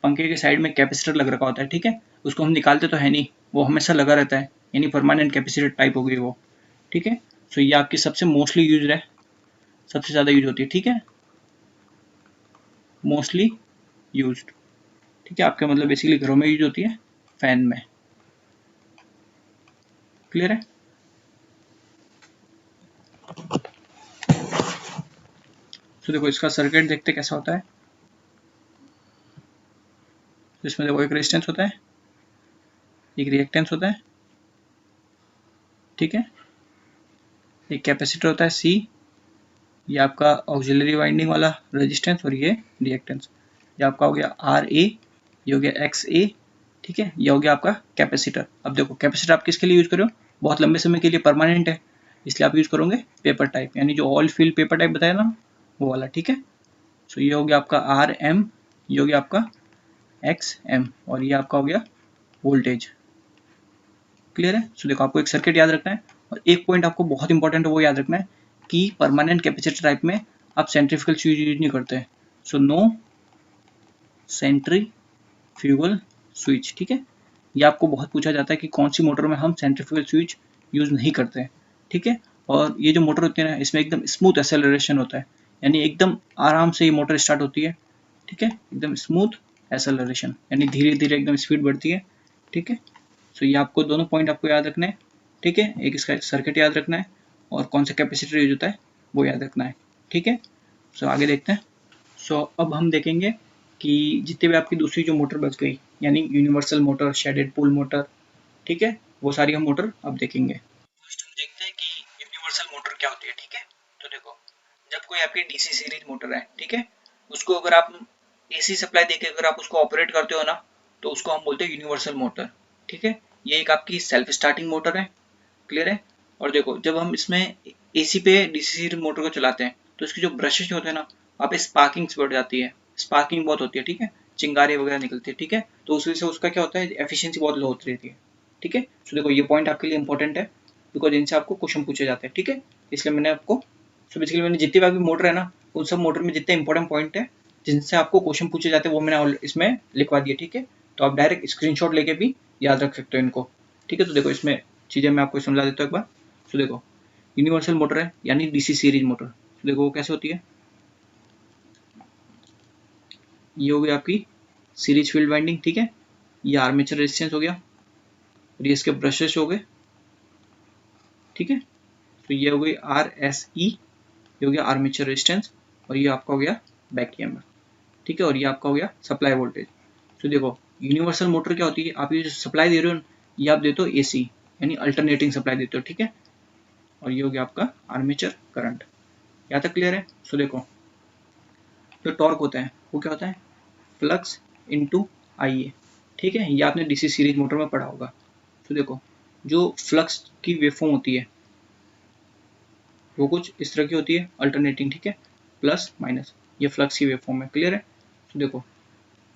A: पंखे के साइड में कैपेसिटर लग रखा होता है, ठीक है, उसको हम निकालते तो है नहीं, वो हमेशा लगा रहता है, यानी परमानेंट कैपेसिटर टाइप हो गई वो, ठीक है। सो ये आपकी सबसे मोस्टली यूज है, सबसे ज़्यादा यूज होती है, ठीक है, मोस्टली यूज्ड, ठीक है। आपके मतलब बेसिकली घरों में यूज होती है, फैन में। क्लियर है? तो देखो इसका सर्किट देखते कैसा होता है। इसमें देखो एक रेजिस्टेंस होता है, एक रिएक्टेंस होता है, ठीक है, एक कैपेसिटर होता है C, ये आपका ऑक्सिलरी वाइंडिंग वाला रेजिस्टेंस, और ये रिएक्टेंस। ये आपका हो गया RA, ये हो गया XA, ठीक है, ये हो गया आपका कैपेसिटर। अब देखो कैपेसिटर आप किसके लिए यूज करो, बहुत लंबे समय के लिए परमानेंट है, इसलिए आप यूज करोगे पेपर टाइप, यानी जो ऑयल फील्ड पेपर टाइप बताया ना वो वाला, ठीक है। सो ये हो गया आपका RM, ये हो गया आपका XM, और ये आपका हो गया वोल्टेज। क्लियर है? सो देखो आपको एक सर्किट याद रखना है, और एक पॉइंट आपको बहुत इंपॉर्टेंट है वो याद रखना है कि परमानेंट कैपेसिटर टाइप में आप सेंट्रीफ्यूगल स्विच यूज नहीं करते हैं। सो नो सेंट्रीफ्यूगल स्विच, ठीक है। ये आपको बहुत पूछा जाता है कि कौन सी मोटर में हम सेंट्रीफ्यूगल स्विच यूज नहीं करते हैं, ठीक है। और ये जो मोटर होती है ना, इसमें एकदम स्मूथ एक्सेलरेशन होता है, यानी एकदम आराम से ये मोटर स्टार्ट होती है, ठीक है, एकदम स्मूथ एक्सेलरेशन, यानी धीरे धीरे एकदम स्पीड बढ़ती है, ठीक है। सो ये आपको दोनों पॉइंट आपको याद रखने हैं, ठीक है। एक इसका सर्किट याद रखना है और कौन सा कैपेसिटर यूज होता है वो याद रखना है, ठीक है। सो आगे देखते हैं। सो अब हम देखेंगे कि जितने भी आपकी दूसरी जो मोटर बच गई, यानी universal motor, shaded pole motor, ठीक है, वो सारी हम मोटर अब देखेंगे। फर्स्ट हम देखते हैं कि यूनिवर्सल मोटर क्या होती है, ठीक है। तो देखो जब कोई आपकी DC सीरीज मोटर है, ठीक है, उसको अगर आप AC सप्लाई देके अगर आप उसको ऑपरेट करते हो ना, तो उसको हम बोलते हैं यूनिवर्सल मोटर, ठीक है। ये एक आपकी सेल्फ स्टार्टिंग मोटर है। क्लियर है? और देखो जब हम इसमें AC पे DC सीरीज मोटर को चलाते हैं तो इसके जो ब्रशेस होते हैं ना, वहाँ पे स्पार्किंग बढ़ जाती है, स्पार्किंग बहुत होती है, ठीक है, चिंगारी वगैरह निकलती है, ठीक है। तो उस वजह से उसका क्या होता है, एफिशिएंसी बहुत लो होती रहती है, ठीक है। सो देखो ये पॉइंट आपके लिए इंपॉर्टेंट है, बिकॉज इनसे आपको क्वेश्चन पूछे जाते हैं, ठीक है। इसलिए मैंने आपको, सो बेसिकली मैंने जितनी भी मोटर है ना, उन सब मोटर में जितने इंपॉर्टेंट पॉइंट है जिनसे आपको क्वेश्चन पूछे जाते हैं वो मैंने इसमें लिखवा दिया, ठीक है। तो आप डायरेक्ट स्क्रीनशॉट लेके भी याद रख सकते हो इनको, ठीक है। तो देखो इसमें चीज़ें मैं आपको समझा देता हूँ एक बार। तो देखो यूनिवर्सल मोटर है यानी DC सीरीज मोटर, तो देखो वो कैसे होती है। ये हो गई आपकी सीरीज फील्ड वाइंडिंग, ठीक है, ये आर्मेचर रेजिस्टेंस हो गया, और ये इसके ब्रशेस हो गए, ठीक है। तो ये हो गई RSE, ये हो गया आर्मेचर रेजिस्टेंस, और ये आपका हो गया बैक ईएमएफ, ठीक है। और ये आपका हो गया सप्लाई वोल्टेज। तो देखो यूनिवर्सल मोटर क्या होती है, आप ये जो सप्लाई दे रहे हो ये आप देते हो एसी यानी अल्टरनेटिंग सप्लाई देते हो, ठीक है। और ये हो गया आपका आर्मेचर करंट। यहाँ तक क्लियर है। सो देखो जो टॉर्क होता है वो क्या होता है, फ्लक्स इनटू आईए, ठीक है। ये आपने डीसी सीरीज मोटर में पढ़ा होगा। तो देखो जो फ्लक्स की वेवफॉर्म होती है वो कुछ इस तरह की होती है अल्टरनेटिंग, ठीक है, प्लस माइनस, ये फ्लक्स की वेवफॉर्म है, क्लियर है। तो देखो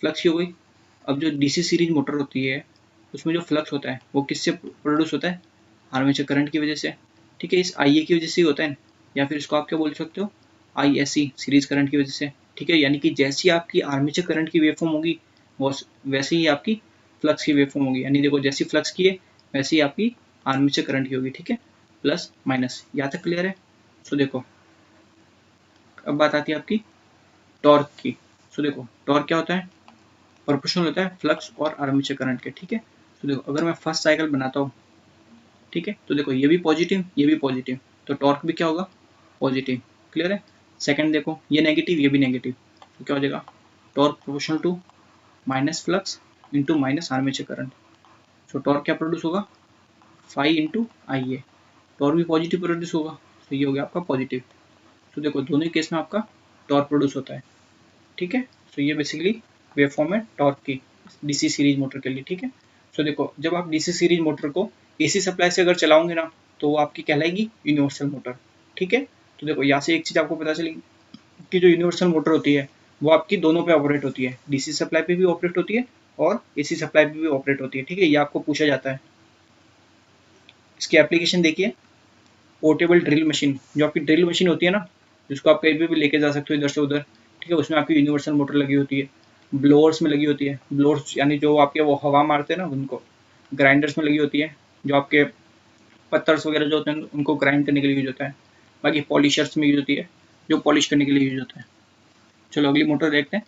A: फ्लक्स की हो गई। अब जो डीसी सीरीज मोटर होती है उसमें जो फ्लक्स होता है वो किससे प्रोड्यूस होता है, आर्मेचर करंट की वजह से, ठीक है। इस आईए की वजह से ही होता है, या फिर इसको आप क्या बोल सकते हो, आईएससी सीरीज करंट की वजह से, ठीक है। यानी कि जैसी आपकी आर्मेचर करंट की वेवफॉर्म होगी वैसे ही आपकी फ्लक्स की वेवफॉर्म होगी, यानी देखो जैसी फ्लक्स की है वैसे ही आपकी आर्मेचर करंट की होगी, ठीक है, प्लस माइनस। यहाँ तक क्लियर है। सो देखो अब बात आती है आपकी टॉर्क की। सो देखो टॉर्क क्या होता है, प्रोपोर्शनल होता है फ्लक्स और आर्मेचर करंट के, ठीक है। तो देखो अगर मैं फर्स्ट साइकिल बनाता हूँ, ठीक है, तो देखो ये भी पॉजिटिव ये भी पॉजिटिव, तो टॉर्क भी क्या होगा, पॉजिटिव, क्लियर है। सेकंड देखो ये नेगेटिव ये भी नेगेटिव, तो क्या हो जाएगा, torque proportional to minus flux into minus armature current. So torque क्या प्रोड्यूस होगा, phi into I A, torque भी पॉजिटिव प्रोड्यूस होगा, तो ये हो गया आपका पॉजिटिव। तो देखो दोनों ही केस में आपका टॉर्क प्रोड्यूस होता है, ठीक है। तो ये बेसिकली वेवफॉर्म है टॉर्क की डीसी सीरीज मोटर के लिए, ठीक है। सो देखो जब आप डीसी सीरीज मोटर को एसी सप्लाई से अगर चलाओगे ना तो वो आपकी कहलाएगी यूनिवर्सल मोटर, ठीक है। तो देखो यहाँ से एक चीज़ आपको पता चलेगी कि जो यूनिवर्सल मोटर होती है वो आपकी दोनों पे ऑपरेट होती है, डीसी सप्लाई पे भी ऑपरेट होती है और एसी सप्लाई पे भी ऑपरेट होती है, ठीक है। ये आपको पूछा जाता है। इसकी एप्लीकेशन देखिए, पोर्टेबल ड्रिल मशीन, जो आपकी ड्रिल मशीन होती है ना जिसको आप कहीं भी लेके जा सकते हो इधर से उधर, ठीक है, उसमें आपकी यूनिवर्सल मोटर लगी होती है। ब्लोअर्स में लगी होती है, ब्लोअर्स यानी जो आपके वो हवा मारते हैं ना उनको, ग्राइंडर्स में लगी होती है, जो आपके पत्थर्स वगैरह जो होते हैं उनको ग्राइंड करने के लिए यूज होता है। बाकी पॉलिशर्स में यूज होती है, जो पॉलिश करने के लिए यूज होता है। चलो अगली मोटर देखते हैं,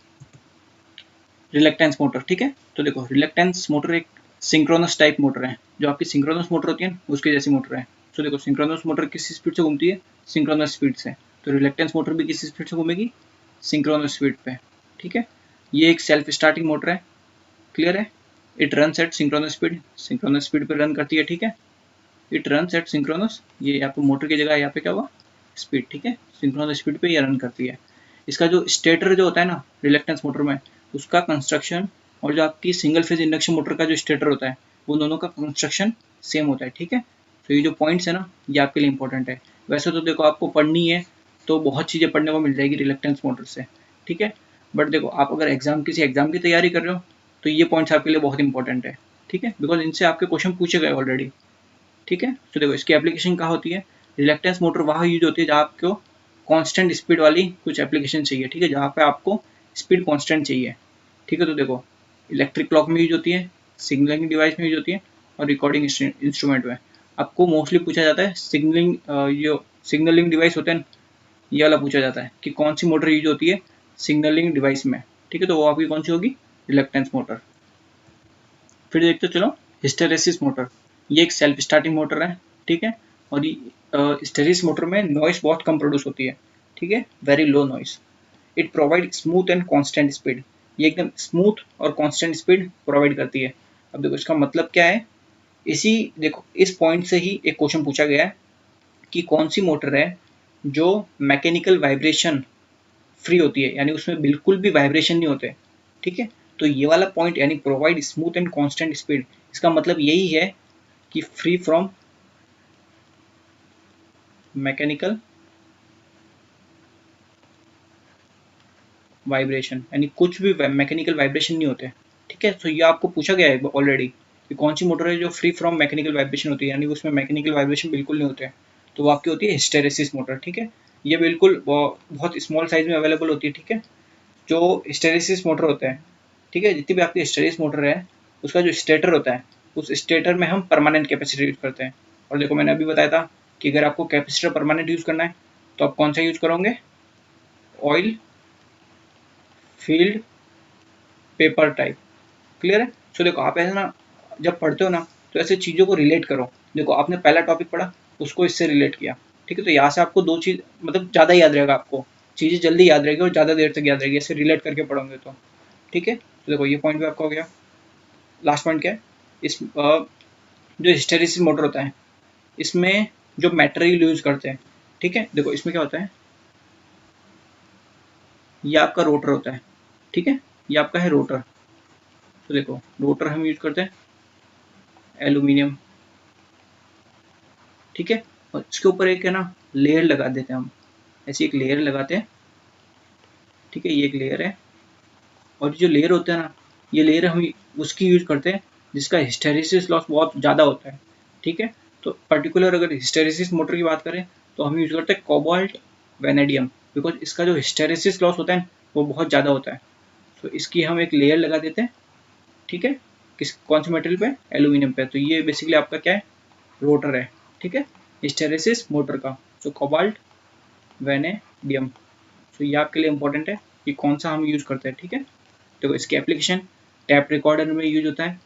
A: रिलेक्टेंस मोटर, ठीक है। तो देखो रिलेक्टेंस मोटर एक सिंक्रोनस टाइप मोटर है, जो आपकी सिंक्रोनस मोटर होती है उसके जैसी मोटर है। तो देखो सिंक्रोनस मोटर किस स्पीड से घूमती है, सिंक्रोनस स्पीड से, तो रिलेक्टेंस मोटर भी किस स्पीड से घूमेगी, सिंक्रोनस स्पीड पे, ठीक है। ये एक सेल्फ स्टार्टिंग मोटर है, क्लियर है। It run at synchronous speed पे रन करती है, ठीक है। इट रन एट सिंक्रोनस, ये यहाँ पे मोटर की जगह यहाँ पे क्या हुआ, स्पीड, ठीक है, सिंक्रोनस स्पीड पे ये रन करती है। इसका जो स्टेटर जो होता है ना रिलेक्टेंस मोटर में, उसका कंस्ट्रक्शन और जो आपकी सिंगल फेज इंडक्शन मोटर का जो स्टेटर होता है वो दोनों का कंस्ट्रक्शन सेम होता है, ठीक है। तो ये जो पॉइंट्स है ना ये आपके लिए इंपॉर्टेंट है। वैसे तो देखो आपको पढ़नी है तो बहुत चीज़ें पढ़ने को मिल जाएगी रिलेक्टेंस मोटर से, ठीक है। बट देखो आप अगर किसी एग्जाम की तैयारी कर रहे हो तो ये पॉइंट्स आपके लिए बहुत इंपॉर्टेंट है, ठीक है, बिकॉज इनसे आपके क्वेश्चन पूछे गए ऑलरेडी, ठीक है। तो देखो इसकी एप्लीकेशन कहाँ होती है, रिलेक्टेंस मोटर वहाँ यूज होती है जहाँ आपको कांस्टेंट स्पीड वाली कुछ एप्लीकेशन चाहिए, ठीक है, जहाँ पे आपको स्पीड कांस्टेंट चाहिए, ठीक है। तो देखो इलेक्ट्रिक क्लॉक में यूज होती है, सिग्नलिंग डिवाइस में यूज होती है और रिकॉर्डिंग इंस्ट्रूमेंट में। आपको मोस्टली पूछा जाता है सिग्नलिंग डिवाइस होते हैं ये वाला पूछा जाता है कि कौन सी मोटर यूज होती है सिग्नलिंग डिवाइस में, ठीक है। तो वो आपकी कौन सी होगी, रिलेक्टेंस मोटर। फिर देखते चलो हिस्टेरेसिस मोटर, ये एक सेल्फ स्टार्टिंग मोटर है, ठीक है। और हिस्टेरेसिस मोटर में नॉइस बहुत कम प्रोड्यूस होती है, ठीक है, very low noise. It provide smooth and constant speed, ये एकदम स्मूथ और कांस्टेंट स्पीड प्रोवाइड करती है। अब देखो इसका मतलब क्या है, इसी देखो इस पॉइंट से ही एक क्वेश्चन पूछा गया है कि कौन सी मोटर है जो मैकेनिकल वाइब्रेशन फ्री होती है, यानी उसमें बिल्कुल भी वाइब्रेशन नहीं होते, ठीक है। तो ये वाला पॉइंट यानी provide smooth and constant speed, इसका मतलब यही है कि फ्री फ्रॉम मैकेनिकल वाइब्रेशन, यानी कुछ भी मैकेनिकल वाइब्रेशन नहीं होते, ठीक है। तो ये आपको पूछा गया है ऑलरेडी कि कौन सी मोटर है जो फ्री फ्रॉम मैकेनिकल वाइब्रेशन होती है, यानी उसमें मैकेनिकल वाइब्रेशन बिल्कुल नहीं होते हैं, तो वो आपकी होती है हिस्टेरेसिस मोटर, ठीक है। ये बिल्कुल बहुत स्मॉल साइज में अवेलेबल होती है, ठीक है। जो हिस्टेरेसिस मोटर होता है, ठीक है, जितनी भी आपकी हिस्टेरेसिस मोटर है उसका जो स्टेटर होता है उस स्टेटर में हम परमानेंट कैपेसिटर यूज करते हैं। और देखो मैंने अभी बताया था कि अगर आपको कैपेसिटर परमानेंट यूज करना है तो आप कौन सा यूज करोगे, oil field paper type, clear है। सो देखो आप ऐसे ना जब पढ़ते हो ना तो ऐसे चीज़ों को रिलेट करो। देखो आपने पहला टॉपिक पढ़ा उसको इससे रिलेट किया, ठीक है, तो यहाँ से आपको दो चीज़ मतलब ज़्यादा याद रहेगा आपको, चीज़ें जल्दी याद रहेगी और ज़्यादा देर तक याद रहेगी ऐसे रिलेट करके पढ़ोगे तो। ठीक है, तो देखो ये पॉइंट भी आपका हो गया। लास्ट पॉइंट क्या है, इस जो हिस्टेरिसिस मोटर होता है इसमें जो मटेरियल यूज करते हैं, ठीक है, देखो इसमें क्या होता है, ये आपका रोटर होता है, ठीक है, ये आपका है रोटर। तो देखो रोटर हम यूज करते हैं एल्यूमिनियम, ठीक है, और इसके ऊपर एक है ना लेयर लगा देते हैं हम, ऐसी एक लेयर लगाते हैं, ठीक है, ये एक लेयर है। और जो लेयर होता है ना, ये लेयर हम उसकी यूज करते हैं जिसका हिस्टेरिसिस लॉस बहुत ज़्यादा होता है, ठीक है। तो पर्टिकुलर अगर हिस्टेरिसिस मोटर की बात करें तो हम यूज करते हैं कोबाल्ट वेनेडियम, बिकॉज इसका जो हिस्टेरिसिस लॉस होता है वो बहुत ज़्यादा होता है। तो इसकी हम एक लेयर लगा देते हैं, ठीक है, किस कौन से मटेरियल पे, एल्यूमिनियम पे। तो ये बेसिकली आपका क्या है, रोटर है, ठीक है, हिस्टेरिसिस मोटर का। तो कोबाल्ट वेनेडियम, तो ये आपके लिए इंपॉर्टेंट है कि कौन सा हम यूज करते हैं, ठीक है। देखो इसकी एप्लीकेशन टैप रिकॉर्डर में यूज होता है,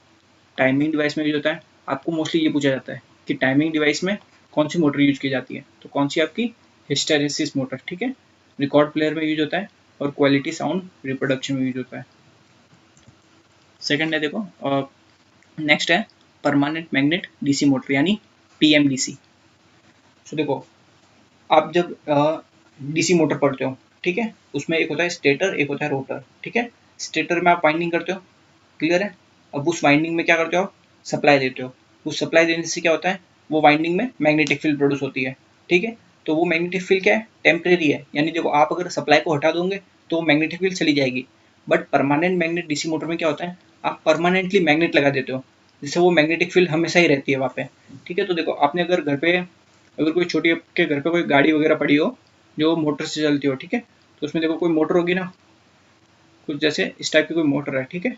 A: टाइमिंग डिवाइस में यूज होता है। आपको मोस्टली ये पूछा जाता है कि टाइमिंग डिवाइस में कौन सी मोटर यूज की जाती है, तो कौन सी आपकी हिस्टेरिसिस मोटर, ठीक है। रिकॉर्ड प्लेयर में यूज होता है और क्वालिटी साउंड रिप्रोडक्शन में यूज होता है। सेकंड है देखो, नेक्स्ट है परमानेंट मैग्नेट डीसी मोटर यानी पीएमडीसी। तो देखो आप जब डीसी मोटर पढ़ते हो, ठीक है, उसमें एक होता है स्टेटर, एक होता है रोटर, ठीक है। स्टेटर में आप वाइंडिंग करते हो, क्लियर है। अब उस वाइंडिंग में क्या करते हो आप, सप्लाई देते हो। उस सप्लाई देने से क्या होता है, वो वाइंडिंग में मैग्नेटिक फील्ड प्रोड्यूस होती है, ठीक है। तो वो मैग्नेटिक फील्ड क्या है, टेम्परेरी है, यानी देखो आप अगर सप्लाई को हटा दोगे तो मैग्नेटिक फील्ड चली जाएगी। But permanent magnet DC motor में क्या होता है, आप परमानेंटली मैग्नेट लगा देते हो, जिससे वो मैग्नेटिक फील्ड हमेशा ही रहती है वहाँ पे, ठीक है। तो देखो आपने अगर घर पे, अगर कोई छोटी आपके घर पे कोई गाड़ी वगैरह पड़ी हो जो मोटर से चलती हो, ठीक है, तो उसमें देखो कोई मोटर होगी ना, कुछ जैसे इस टाइप की कोई मोटर है, ठीक है।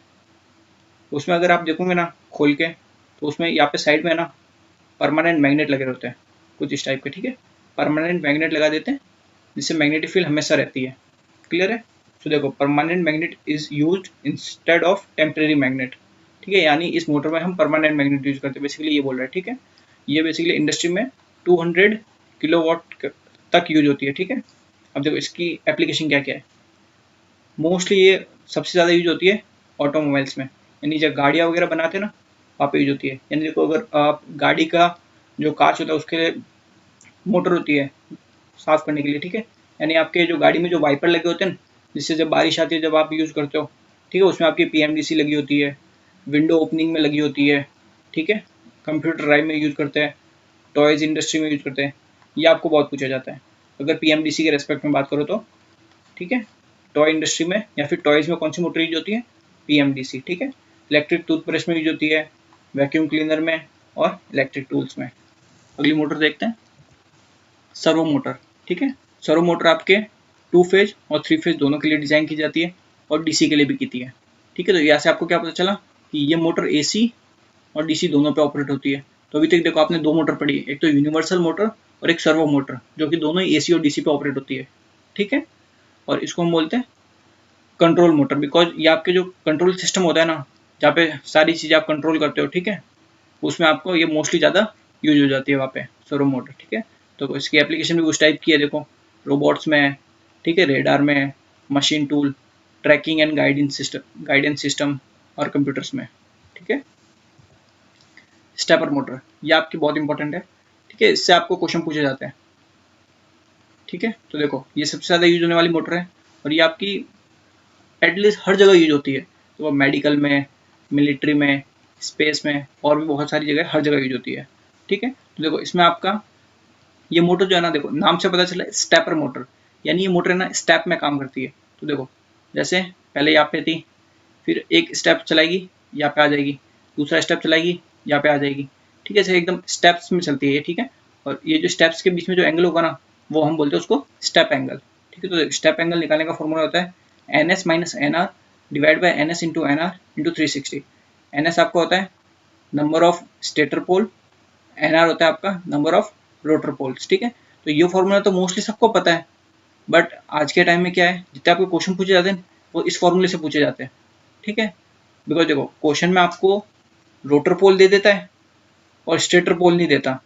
A: उसमें अगर आप देखोगे ना खोल के, तो उसमें यहाँ पे साइड में ना परमानेंट मैग्नेट लगे होते हैं कुछ इस टाइप के, ठीक है। परमानेंट मैग्नेट लगा देते हैं जिससे मैग्नेटिक फील्ड हमेशा रहती है, क्लियर है। तो देखो permanent magnet is use instead of temporary magnet, ठीक है, यानी इस मोटर में हम परमानेंट मैग्नेट यूज करते हैं, बेसिकली ये बोल रहा है, ठीक है। ये बेसिकली इंडस्ट्री में 200 किलोवाट तक यूज होती है, ठीक है। अब देखो इसकी एप्लीकेशन क्या क्या है, मोस्टली ये सबसे ज़्यादा यूज होती है ऑटोमोबाइल्स में, यानी जब गाड़ियाँ वगैरह बनाते हैं ना वहाँ पे यूज होती है। यानी देखो अगर आप गाड़ी का जो कांच होता है उसके लिए मोटर होती है साफ करने के लिए, ठीक है। यानी आपके जो गाड़ी में जो वाइपर लगे होते हैं ना, जिससे जब बारिश आती है जब आप यूज़ करते हो, ठीक है, उसमें आपकी पीएमडीसी लगी होती है, विंडो ओपनिंग में लगी होती है, ठीक है, कंप्यूटर ड्राइव में यूज़ करते हैं, टॉयज़ इंडस्ट्री में यूज़ करते हैं। ये आपको बहुत पूछा जाता है अगर पीएमडीसी के रेस्पेक्ट में बात करो तो, ठीक है। टॉय इंडस्ट्री में या फिर टॉयज़ में कौन सी मोटर यूज होती है, पीएमडीसी, ठीक है। इलेक्ट्रिक टूथब्रश में यूज होती है, वैक्यूम क्लीनर में और इलेक्ट्रिक टूल्स में। अगली मोटर देखते हैं, सर्वो मोटर, ठीक है। सर्वो मोटर आपके 2 फेज और 3 फेज दोनों के लिए डिज़ाइन की जाती है और डीसी के लिए भी की है, ठीक है। तो यहाँ से आपको क्या पता चला कि ये मोटर एसी और डीसी दोनों पे ऑपरेट होती है। तो अभी तक देखो आपने 2 मोटर पढ़ी, एक तो यूनिवर्सल मोटर और एक सर्वो मोटर, जो कि दोनों ही एसी और डीसी पे ऑपरेट होती है, ठीक है। और इसको हम बोलते हैं कंट्रोल मोटर, बिकॉज ये आपके जो कंट्रोल सिस्टम होता है ना, जहाँ पे सारी चीज़ें आप कंट्रोल करते हो, ठीक है, उसमें आपको ये मोस्टली ज़्यादा यूज हो जाती है वहाँ पे सर्वो मोटर, ठीक है। तो इसकी एप्लीकेशन भी उस टाइप की है, देखो रोबोट्स में, ठीक है, रेडार में, machine tool, tracking and guidance system और कंप्यूटर्स में, ठीक है। स्टेपर मोटर ये आपकी बहुत इंपॉर्टेंट है, ठीक है, इससे आपको क्वेश्चन पूछे जाते हैं, ठीक है। तो देखो ये सबसे ज़्यादा यूज होने वाली मोटर है और ये आपकी एटलीस्ट हर जगह यूज होती है, तो वो मेडिकल में, मिलिट्री में, स्पेस में और भी बहुत सारी जगह, हर जगह यूज होती है, ठीक है। तो देखो इसमें आपका ये मोटर जो है ना, देखो नाम से पता चला स्टेपर मोटर, यानी ये मोटर है ना स्टेप में काम करती है। तो देखो जैसे पहले यहाँ पे थी, फिर एक स्टेप चलाएगी यहाँ पे आ जाएगी, दूसरा स्टेप चलाएगी यहाँ पे आ जाएगी, ठीक है, ऐसे एकदम स्टेप्स में चलती है ये, ठीक है। और ये जो स्टेप्स के बीच में जो एंगल होगा ना, वो हम बोलते हैं उसको स्टेप एंगल, ठीक है। तो स्टेप एंगल निकालने का फॉर्मूला होता है NS minus NR divide by NS into NR into 360। NS आपका होता है number of stator pole, NR होता है आपका नंबर ऑफ रोटर पोल्स, ठीक है। तो ये फॉर्मूला तो मोस्टली सबको पता है, बट आज के टाइम में क्या है, जितने आपको क्वेश्चन पूछे जाते हैं वो इस फॉर्मूले से पूछे जाते हैं, ठीक है। बिकॉज देखो क्वेश्चन में आपको रोटर पोल दे देता है और स्टेटर पोल नहीं देता,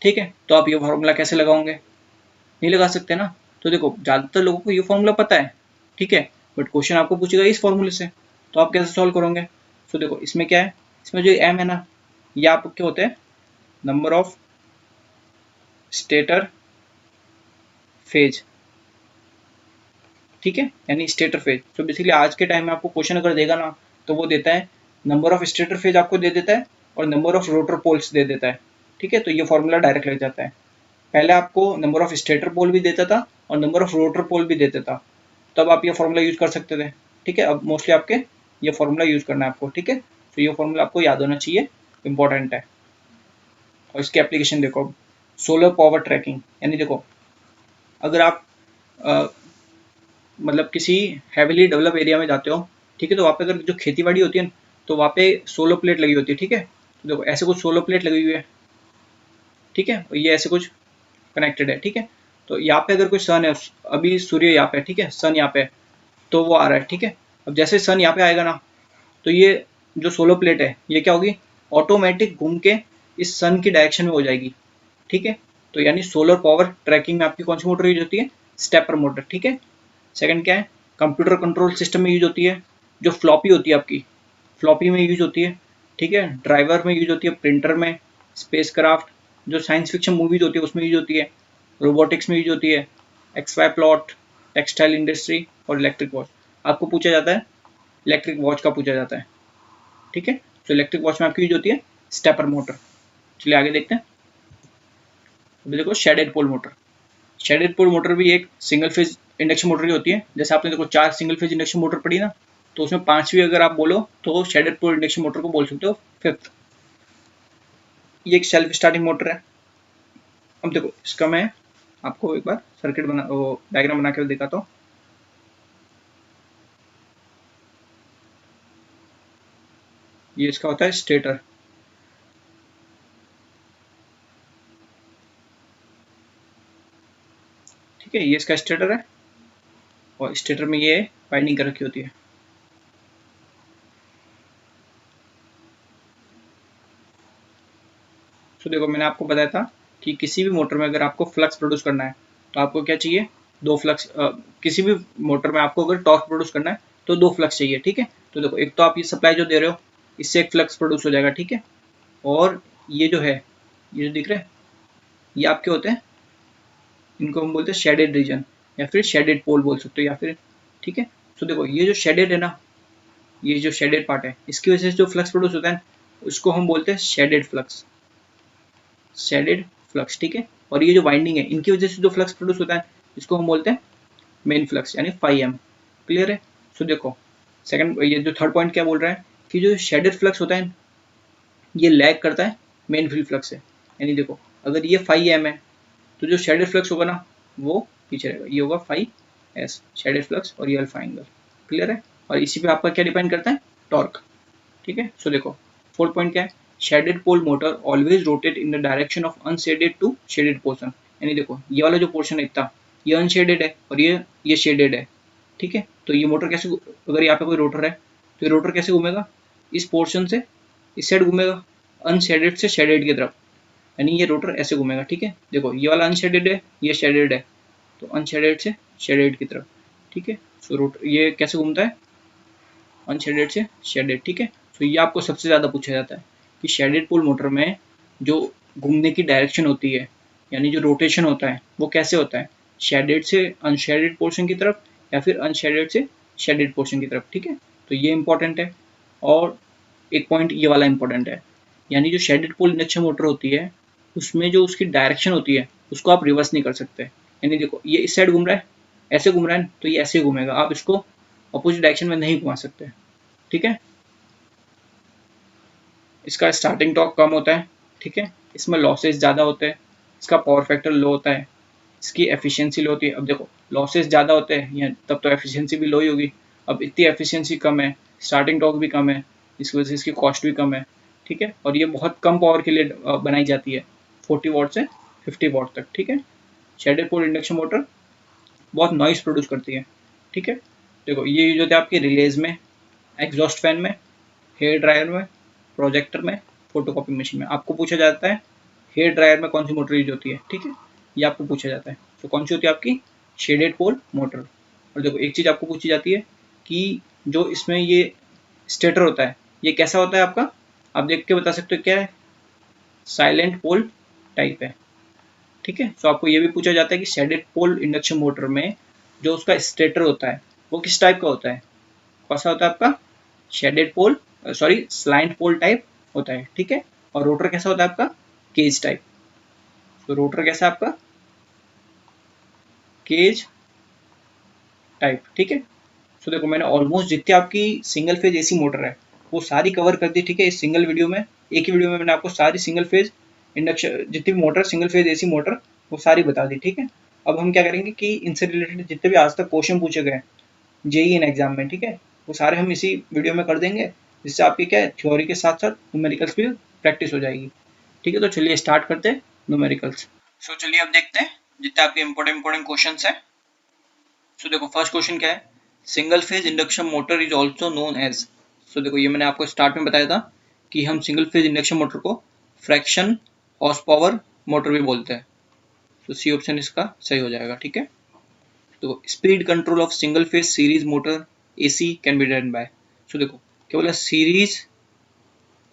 A: ठीक है। तो आप ये फॉर्मूला कैसे लगाओगे, नहीं लगा सकते ना। तो देखो ज़्यादातर लोगों को ये फॉर्मूला पता है, ठीक है, बट क्वेश्चन आपको पूछेगा इस फॉर्मूले से, तो आप कैसे सॉल्व करोगे? तो देखो इसमें क्या है, इसमें जो एम है ना, ये आपको क्या होता है, नंबर ऑफ स्टेटर फेज, ठीक है, यानी स्टेटर फेज। तो बेसिकली आज के टाइम में आपको क्वेश्चन अगर देगा ना, तो वो देता है नंबर ऑफ स्टेटर फेज आपको दे देता है और नंबर ऑफ रोटर पोल्स दे देता है, ठीक है, तो ये फॉर्मूला डायरेक्ट लग जाता है। पहले आपको नंबर ऑफ स्टेटर पोल भी देता था और नंबर ऑफ रोटर पोल भी देता था, तब आप ये फॉर्मूला यूज कर सकते थे, ठीक है। अब मोस्टली आपके ये फॉर्मूला यूज करना है आपको, ठीक है, तो ये फॉर्मूला आपको याद होना चाहिए, इंपॉर्टेंट है। और इसकी एप्लीकेशन देखो, सोलर पावर ट्रैकिंग, यानी देखो अगर आप मतलब किसी हैविली डेवलप एरिया में जाते हो, ठीक है, तो वहाँ पे अगर जो खेती बाड़ी होती है तो वहाँ पे सोलर प्लेट लगी होती है, ठीक है, तो देखो ऐसे कुछ सोलर प्लेट लगी हुई है, ठीक है, और ये ऐसे कुछ कनेक्टेड है, ठीक है। तो यहाँ पे अगर कोई सन है, अभी सूर्य यहाँ पे है, ठीक है, सन यहाँ पे है, तो वो आ रहा है, ठीक है। अब जैसे सन यहाँ पे आएगा ना, तो ये जो सोलर प्लेट है ये क्या होगी, ऑटोमेटिक घूम के इस सन की डायरेक्शन में हो जाएगी, ठीक है। तो यानी सोलर पावर ट्रैकिंग में आपकी कौन सी मोटर यूज होती है, स्टेपर मोटर, ठीक है। सेकंड क्या है, कंप्यूटर कंट्रोल सिस्टम में यूज होती है, जो फ्लॉपी होती है आपकी, फ्लॉपी में यूज होती है, ठीक है, ड्राइवर में यूज होती है, प्रिंटर में, स्पेस क्राफ्ट, जो साइंस फिक्शन मूवीज होती है उसमें यूज होती है, रोबोटिक्स में यूज होती है, एक्सवाई प्लॉट, टेक्सटाइल इंडस्ट्री और इलेक्ट्रिक वॉच। आपको पूछा जाता है इलेक्ट्रिक वॉच का पूछा जाता है, ठीक है, तो इलेक्ट्रिक वॉच में आपकी यूज होती है स्टेपर मोटर। चलिए आगे देखते हैं। अभी देखो shaded pole motor, shaded pole motor भी एक सिंगल फेज इंडक्शन मोटर ही होती है। जैसे आपने देखो 4 सिंगल फेज इंडक्शन मोटर पड़ी ना, तो उसमें 5वीं अगर आप बोलो तो शेडेड पोल इंडक्शन मोटर को बोल सकते हो 5th। ये एक सेल्फ स्टार्टिंग मोटर है। अब देखो इसका मैं आपको एक बार सर्किट बना, वो डायग्राम बना के दिखाता हूँ। ये इसका होता है स्टेटर, ठीक है, ये इसका स्टेटर है और स्टेटर में ये वाइंडिंग कर रखी होती है। तो देखो मैंने आपको बताया था कि किसी भी मोटर में अगर आपको फ्लक्स प्रोड्यूस करना है तो आपको क्या चाहिए, दो फ्लक्स, किसी भी मोटर में आपको अगर टॉर्क प्रोड्यूस करना है तो 2 फ्लक्स चाहिए, ठीक है। तो देखो एक तो आप ये सप्लाई जो दे रहे हो इससे एक फ्लक्स प्रोड्यूस हो जाएगा, ठीक है, और ये जो है, ये जो दिख रहा है, ये आपके होते हैं, इनको हम बोलते हैं शेडेड रीजन या फिर शेडेड पोल बोल सकते हो या फिर, ठीक है। तो देखो ये जो शेडेड है ना, ये जो शेडेड पार्ट है इसकी वजह से जो फ्लक्स प्रोड्यूस होता है उसको हम बोलते हैं शेडेड फ्लक्स, शेडेड फ्लक्स, ठीक है। और ये जो वाइंडिंग है इनकी वजह से जो फ्लक्स प्रोड्यूस होता है इसको हम बोलते हैं मेन फ्लक्स यानी φm। क्लियर है? सो देखो सेकंड, ये जो थर्ड पॉइंट क्या बोल रहा है कि जो शेडेड फ्लक्स होता है ये लैग करता है मेन फील्ड फ्लक्स से, यानी देखो अगर ये φm है तो जो शेडेड फ्लक्स होगा ना वो पीछे रहेगा, ये होगा φs शेडेड फ्लक्स और ये अल्फा एंगल। क्लियर है? और इसी पे आपका क्या डिपेंड करता है, टॉर्क, ठीक है। सो देखो फोर्थ पॉइंट क्या है, shaded pole motor always rotate in the direction of unshaded to shaded portion, यानी देखो ये वाला जो पोर्शन है इतना, ये अनशेडेड है और ये शेडेड है, ठीक है। तो ये मोटर कैसे, अगर यहाँ पे कोई रोटर है तो ये रोटर कैसे घूमेगा, इस पोर्शन से इस साइड घूमेगा, अनशेडेड से शेडेड की तरफ, यानी ये रोटर ऐसे घूमेगा, ठीक है। देखो ये वाला अनशेडेड है, ये शेडेड है, तो अनशेडेड से शेडेड की तरफ, ठीक है। सो रोटर ये कैसे घूमता है, अनशेडेड से शेडेड, ठीक है। तो ये आपको सबसे ज़्यादा पूछा जाता है कि शेडेड पोल मोटर में जो घूमने की डायरेक्शन होती है यानी जो रोटेशन होता है वो कैसे होता है, शेडेड से अनशेडेड पोर्शन की तरफ या फिर अनशेडेड से शेडेड पोर्शन की तरफ, ठीक है। तो ये इंपॉर्टेंट है। और एक पॉइंट ये वाला इंपॉर्टेंट है, यानी जो शेडेड पोल इंडक्शन मोटर होती है उसमें जो उसकी डायरेक्शन होती है उसको आप रिवर्स नहीं कर सकते, यानी देखो ये इस साइड घूम रहा है, ऐसे घूम रहा है तो ये ऐसे घूमेगा, आप इसको अपोजिट डायरेक्शन में नहीं घुमा सकते, ठीक है। इसका स्टार्टिंग टॉर्क कम होता है, ठीक है, इसमें लॉसेस ज़्यादा होते हैं, इसका पावर फैक्टर लो होता है, इसकी एफिशिएंसी लो होती है। अब देखो लॉसेस ज़्यादा होते हैं या तब तो एफिशिएंसी भी लो ही होगी, अब इतनी एफिशिएंसी कम है, स्टार्टिंग टॉर्क भी कम है, इस वजह से इसकी कॉस्ट भी कम है, ठीक है। और ये बहुत कम पावर के लिए बनाई जाती है, 40 वॉट से 50 वॉट तक, ठीक है। शेडेड पोल इंडक्शन मोटर बहुत नॉइस प्रोड्यूस करती है, ठीक है। देखो ये यूज होते हैं आपके रिलेज में, एग्जॉस्ट फैन में, हेयर ड्रायर में, प्रोजेक्टर में, फोटोकॉपी मशीन में। आपको पूछा जाता है हेयर ड्रायर में कौन सी मोटर यूज होती है, ठीक है, ये आपको पूछा जाता है। तो कौन सी होती है आपकी शेडेड पोल मोटर। और देखो एक चीज़ आपको पूछी जाती है कि जो इसमें ये स्टेटर होता है ये कैसा होता है आपका, आप देख के बता सकते हो क्या है, साइलेंट पोल टाइप है। ठीक है, तो आपको ये भी पूछा जाता है कि शेडेड पोल इंडक्शन मोटर में जो उसका स्टेटर होता है वो किस टाइप का होता है, कैसा होता है आपका, शेडेड पोल सॉरी स्लाइंट पोल टाइप होता है। ठीक है, और रोटर कैसा होता है आपका, केज टाइप। तो रोटर कैसा आपका, केज टाइप। ठीक है, तो देखो मैंने ऑलमोस्ट जितनी आपकी सिंगल फेज एसी मोटर है वो सारी कवर कर दी। ठीक है, इस सिंगल वीडियो में, एक ही वीडियो में मैंने आपको सारी सिंगल फेज इंडक्शन जितनी भी motor single phase AC motor वो सारी बता दी। ठीक है, अब हम क्या करेंगे कि इनसे रिलेटेड जितने भी आज तक क्वेश्चन पूछे गए जेईई इन एग्जाम में, ठीक है, वो सारे हम इसी वीडियो में कर देंगे, जिससे आपकी क्या है थ्योरी के साथ साथ न्यूमेरिकल्स भी प्रैक्टिस हो जाएगी। ठीक है, तो चलिए स्टार्ट करते हैं न्यूमेरिकल्स। सो चलिए अब देखते हैं जितने आपके इंपॉर्टेंट क्वेश्चन हैं। सो देखो फर्स्ट क्वेश्चन क्या है, single phase induction motor is also known as. So देखो ये मैंने आपको स्टार्ट में बताया था कि हम सिंगल फेज इंडक्शन मोटर को फ्रैक्शन हॉर्स पावर मोटर भी बोलते हैं। तो सी ऑप्शन इसका सही हो जाएगा। ठीक है, तो speed control of single phase series motor AC can be done by. So देखो क्या बोला, सीरीज,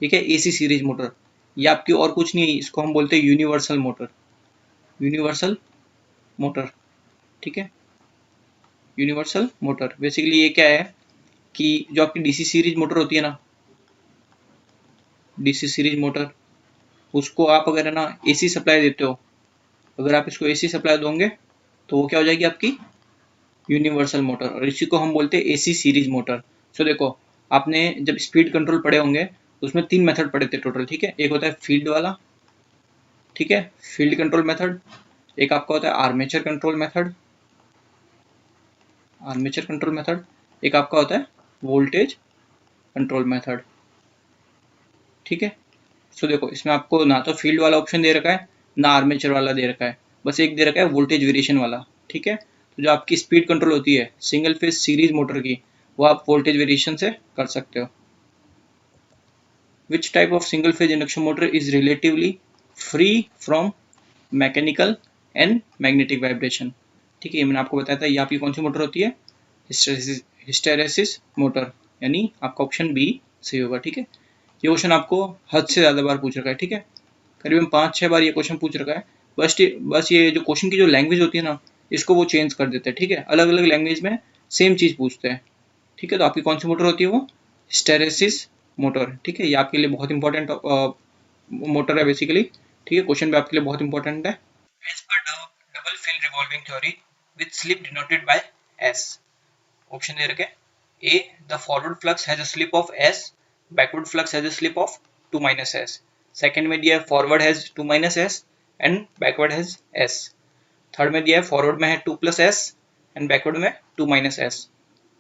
A: ठीक है, एसी सीरीज मोटर, ये आपकी और कुछ नहीं है, इसको हम बोलते हैं यूनिवर्सल मोटर, यूनिवर्सल मोटर। ठीक है, यूनिवर्सल मोटर बेसिकली ये क्या है कि जो आपकी डीसी सीरीज मोटर होती है ना, डीसी सीरीज मोटर, उसको आप अगर है ना एसी सप्लाई देते हो, अगर आप इसको एसी सप्लाई दोगे तो वो क्या हो जाएगी आपकी यूनिवर्सल मोटर, और इसी को हम बोलते हैं एसी सीरीज मोटर। सो देखो आपने जब स्पीड कंट्रोल पढ़े होंगे उसमें 3 मेथड पढ़े थे टोटल। ठीक है, एक होता है फील्ड वाला, ठीक है, फील्ड कंट्रोल मेथड, एक आपका होता है armature control method, armature control method, एक आपका होता है वोल्टेज कंट्रोल मेथड। ठीक है, सो देखो इसमें आपको ना तो फील्ड वाला ऑप्शन दे रखा है ना आर्मेचर वाला दे रखा है, बस एक दे रखा है वोल्टेज वेरिएशन वाला। ठीक है, तो जो आपकी स्पीड कंट्रोल होती है सिंगल फेज सीरीज मोटर की वो आप वोल्टेज वेरिएशन से कर सकते हो। Which type of single phase induction motor is relatively free from mechanical and magnetic vibration. ठीक है, ये मैंने आपको बताया था, ये आपकी कौन सी मोटर होती है, हिस्टेरेसिस मोटर, यानी आपका ऑप्शन बी सही होगा। ठीक है, ये क्वेश्चन आपको हद से ज़्यादा बार पूछ रखा है। ठीक है, करीबन 5-6 बार ये क्वेश्चन पूछ रखा है। बस ये जो क्वेश्चन की जो लैंग्वेज होती है ना, इसको वो चेंज कर देते हैं। ठीक है, अलग अलग लैंग्वेज में सेम चीज़ पूछते हैं। ठीक है, तो आपकी कौन सी मोटर होती है वो, हिस्टेरेसिस मोटर। ठीक है, ये आपके लिए बहुत इंपॉर्टेंट मोटर है बेसिकली। ठीक है, क्वेश्चन भी आपके लिए बहुत इंपॉर्टेंट है। एज पर double field revolving theory with slip denoted by S. Option दे रखे, A the forward flux has a slip of S, backward flux has a slip of 2 - S. Second में दिया है forward has 2 - S and backward has S. Third में दिया है forward में है 2 + एस एंड बैकवर्ड में 2 - एस।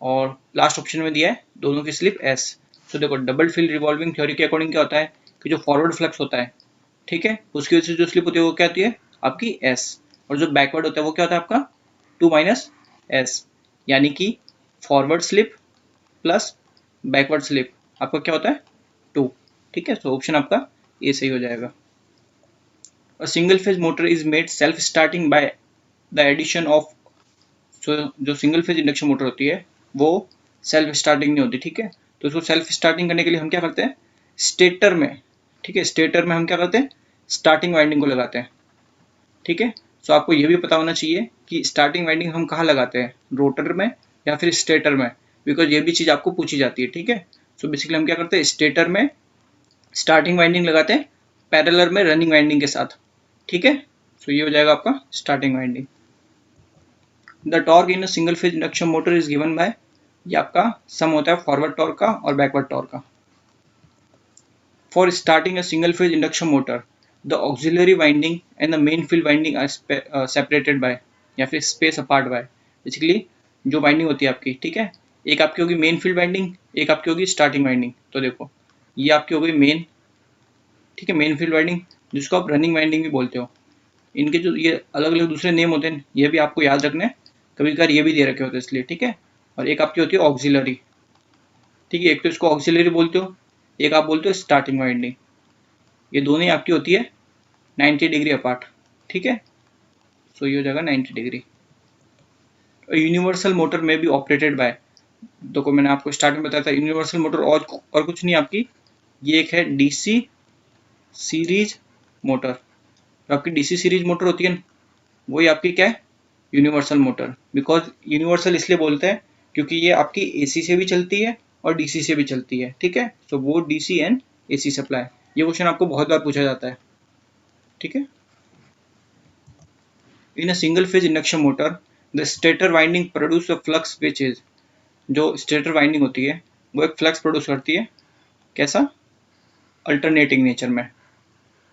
A: और लास्ट ऑप्शन में दिया है दोनों की स्लिप एस। तो देखो डबल फील्ड रिवॉल्विंग थ्योरी के अकॉर्डिंग क्या होता है कि जो फॉरवर्ड फ्लक्स होता है, ठीक है, उसकी वजह से जो स्लिप होती है वो क्या होती है आपकी एस, और जो बैकवर्ड होता है वो क्या होता है आपका 2 - एस, यानी कि forward slip plus backward slip आपका क्या होता है 2। ठीक है, तो ऑप्शन आपका ये सही हो जाएगा। A single phase motor is made self starting by the addition of, जो सिंगल फेज इंडक्शन मोटर होती है वो सेल्फ स्टार्टिंग नहीं होती। ठीक है, तो इसको सेल्फ स्टार्टिंग करने के लिए हम क्या करते हैं, स्टेटर में, ठीक है, स्टेटर में हम क्या करते हैं, स्टार्टिंग वाइंडिंग को लगाते हैं। ठीक है, तो आपको ये भी पता होना चाहिए कि स्टार्टिंग वाइंडिंग हम कहाँ लगाते हैं, रोटर में या फिर स्टेटर में, बिकॉज ये भी चीज़ आपको पूछी जाती है। ठीक है, सो बेसिकली हम क्या करते हैं, स्टेटर में स्टार्टिंग वाइंडिंग लगाते हैं पैरेलल में रनिंग वाइंडिंग के साथ। ठीक है, सो ये हो जाएगा आपका starting winding. The torque in a single phase induction motor is given by, ये आपका सम होता है फॉरवर्ड टॉर्क का और बैकवर्ड टॉर्क का। For starting a single phase induction motor the auxiliary winding and the main field winding are separated by, या फिर space apart by. Basically जो वाइंडिंग होती है आपकी, ठीक है, एक आपकी होगी मेन फील्ड वाइंडिंग, एक आपकी होगी स्टार्टिंग वाइंडिंग। तो देखो ये आपकी हो गई मेन, ठीक है, मेन फील्ड वाइंडिंग, जिसको आप रनिंग वाइंडिंग भी बोलते हो। इनके जो ये अलग अलग दूसरे नेम होते हैं ये भी आपको याद रखने हैं, कभी कभार ये भी दे रखे होते हैं इसलिए। ठीक है, और एक आपकी होती है ऑक्सिलरी। ठीक है, एक तो इसको ऑक्सिलरी बोलते हो, एक आप बोलते हो स्टार्टिंग वाइंडिंग। ये दोनों ही आपकी होती है 90 डिग्री अपार्ट। ठीक है, सो ये हो जाएगा 90 डिग्री। यूनिवर्सल मोटर में भी ऑपरेटेड बाय, देखो मैंने आपको स्टार्ट में बताया था यूनिवर्सल मोटर और कुछ नहीं आपकी, ये एक है डीसी सीरीज मोटर। तो आपकी डीसी सीरीज मोटर होती है वही आपकी क्या है, यूनिवर्सल मोटर। बिकॉज यूनिवर्सल इसलिए बोलते हैं क्योंकि ये आपकी एसी से भी चलती है और डीसी से भी चलती है, ठीक है। सो वो डीसी एंड एसी सप्लाई, ये क्वेश्चन आपको बहुत बार पूछा जाता है, ठीक है। In a single phase induction motor the stator winding produce a flux which is, जो स्टेटर वाइंडिंग होती है वो एक फ्लक्स प्रोड्यूस करती है, कैसा, अल्टरनेटिंग नेचर में,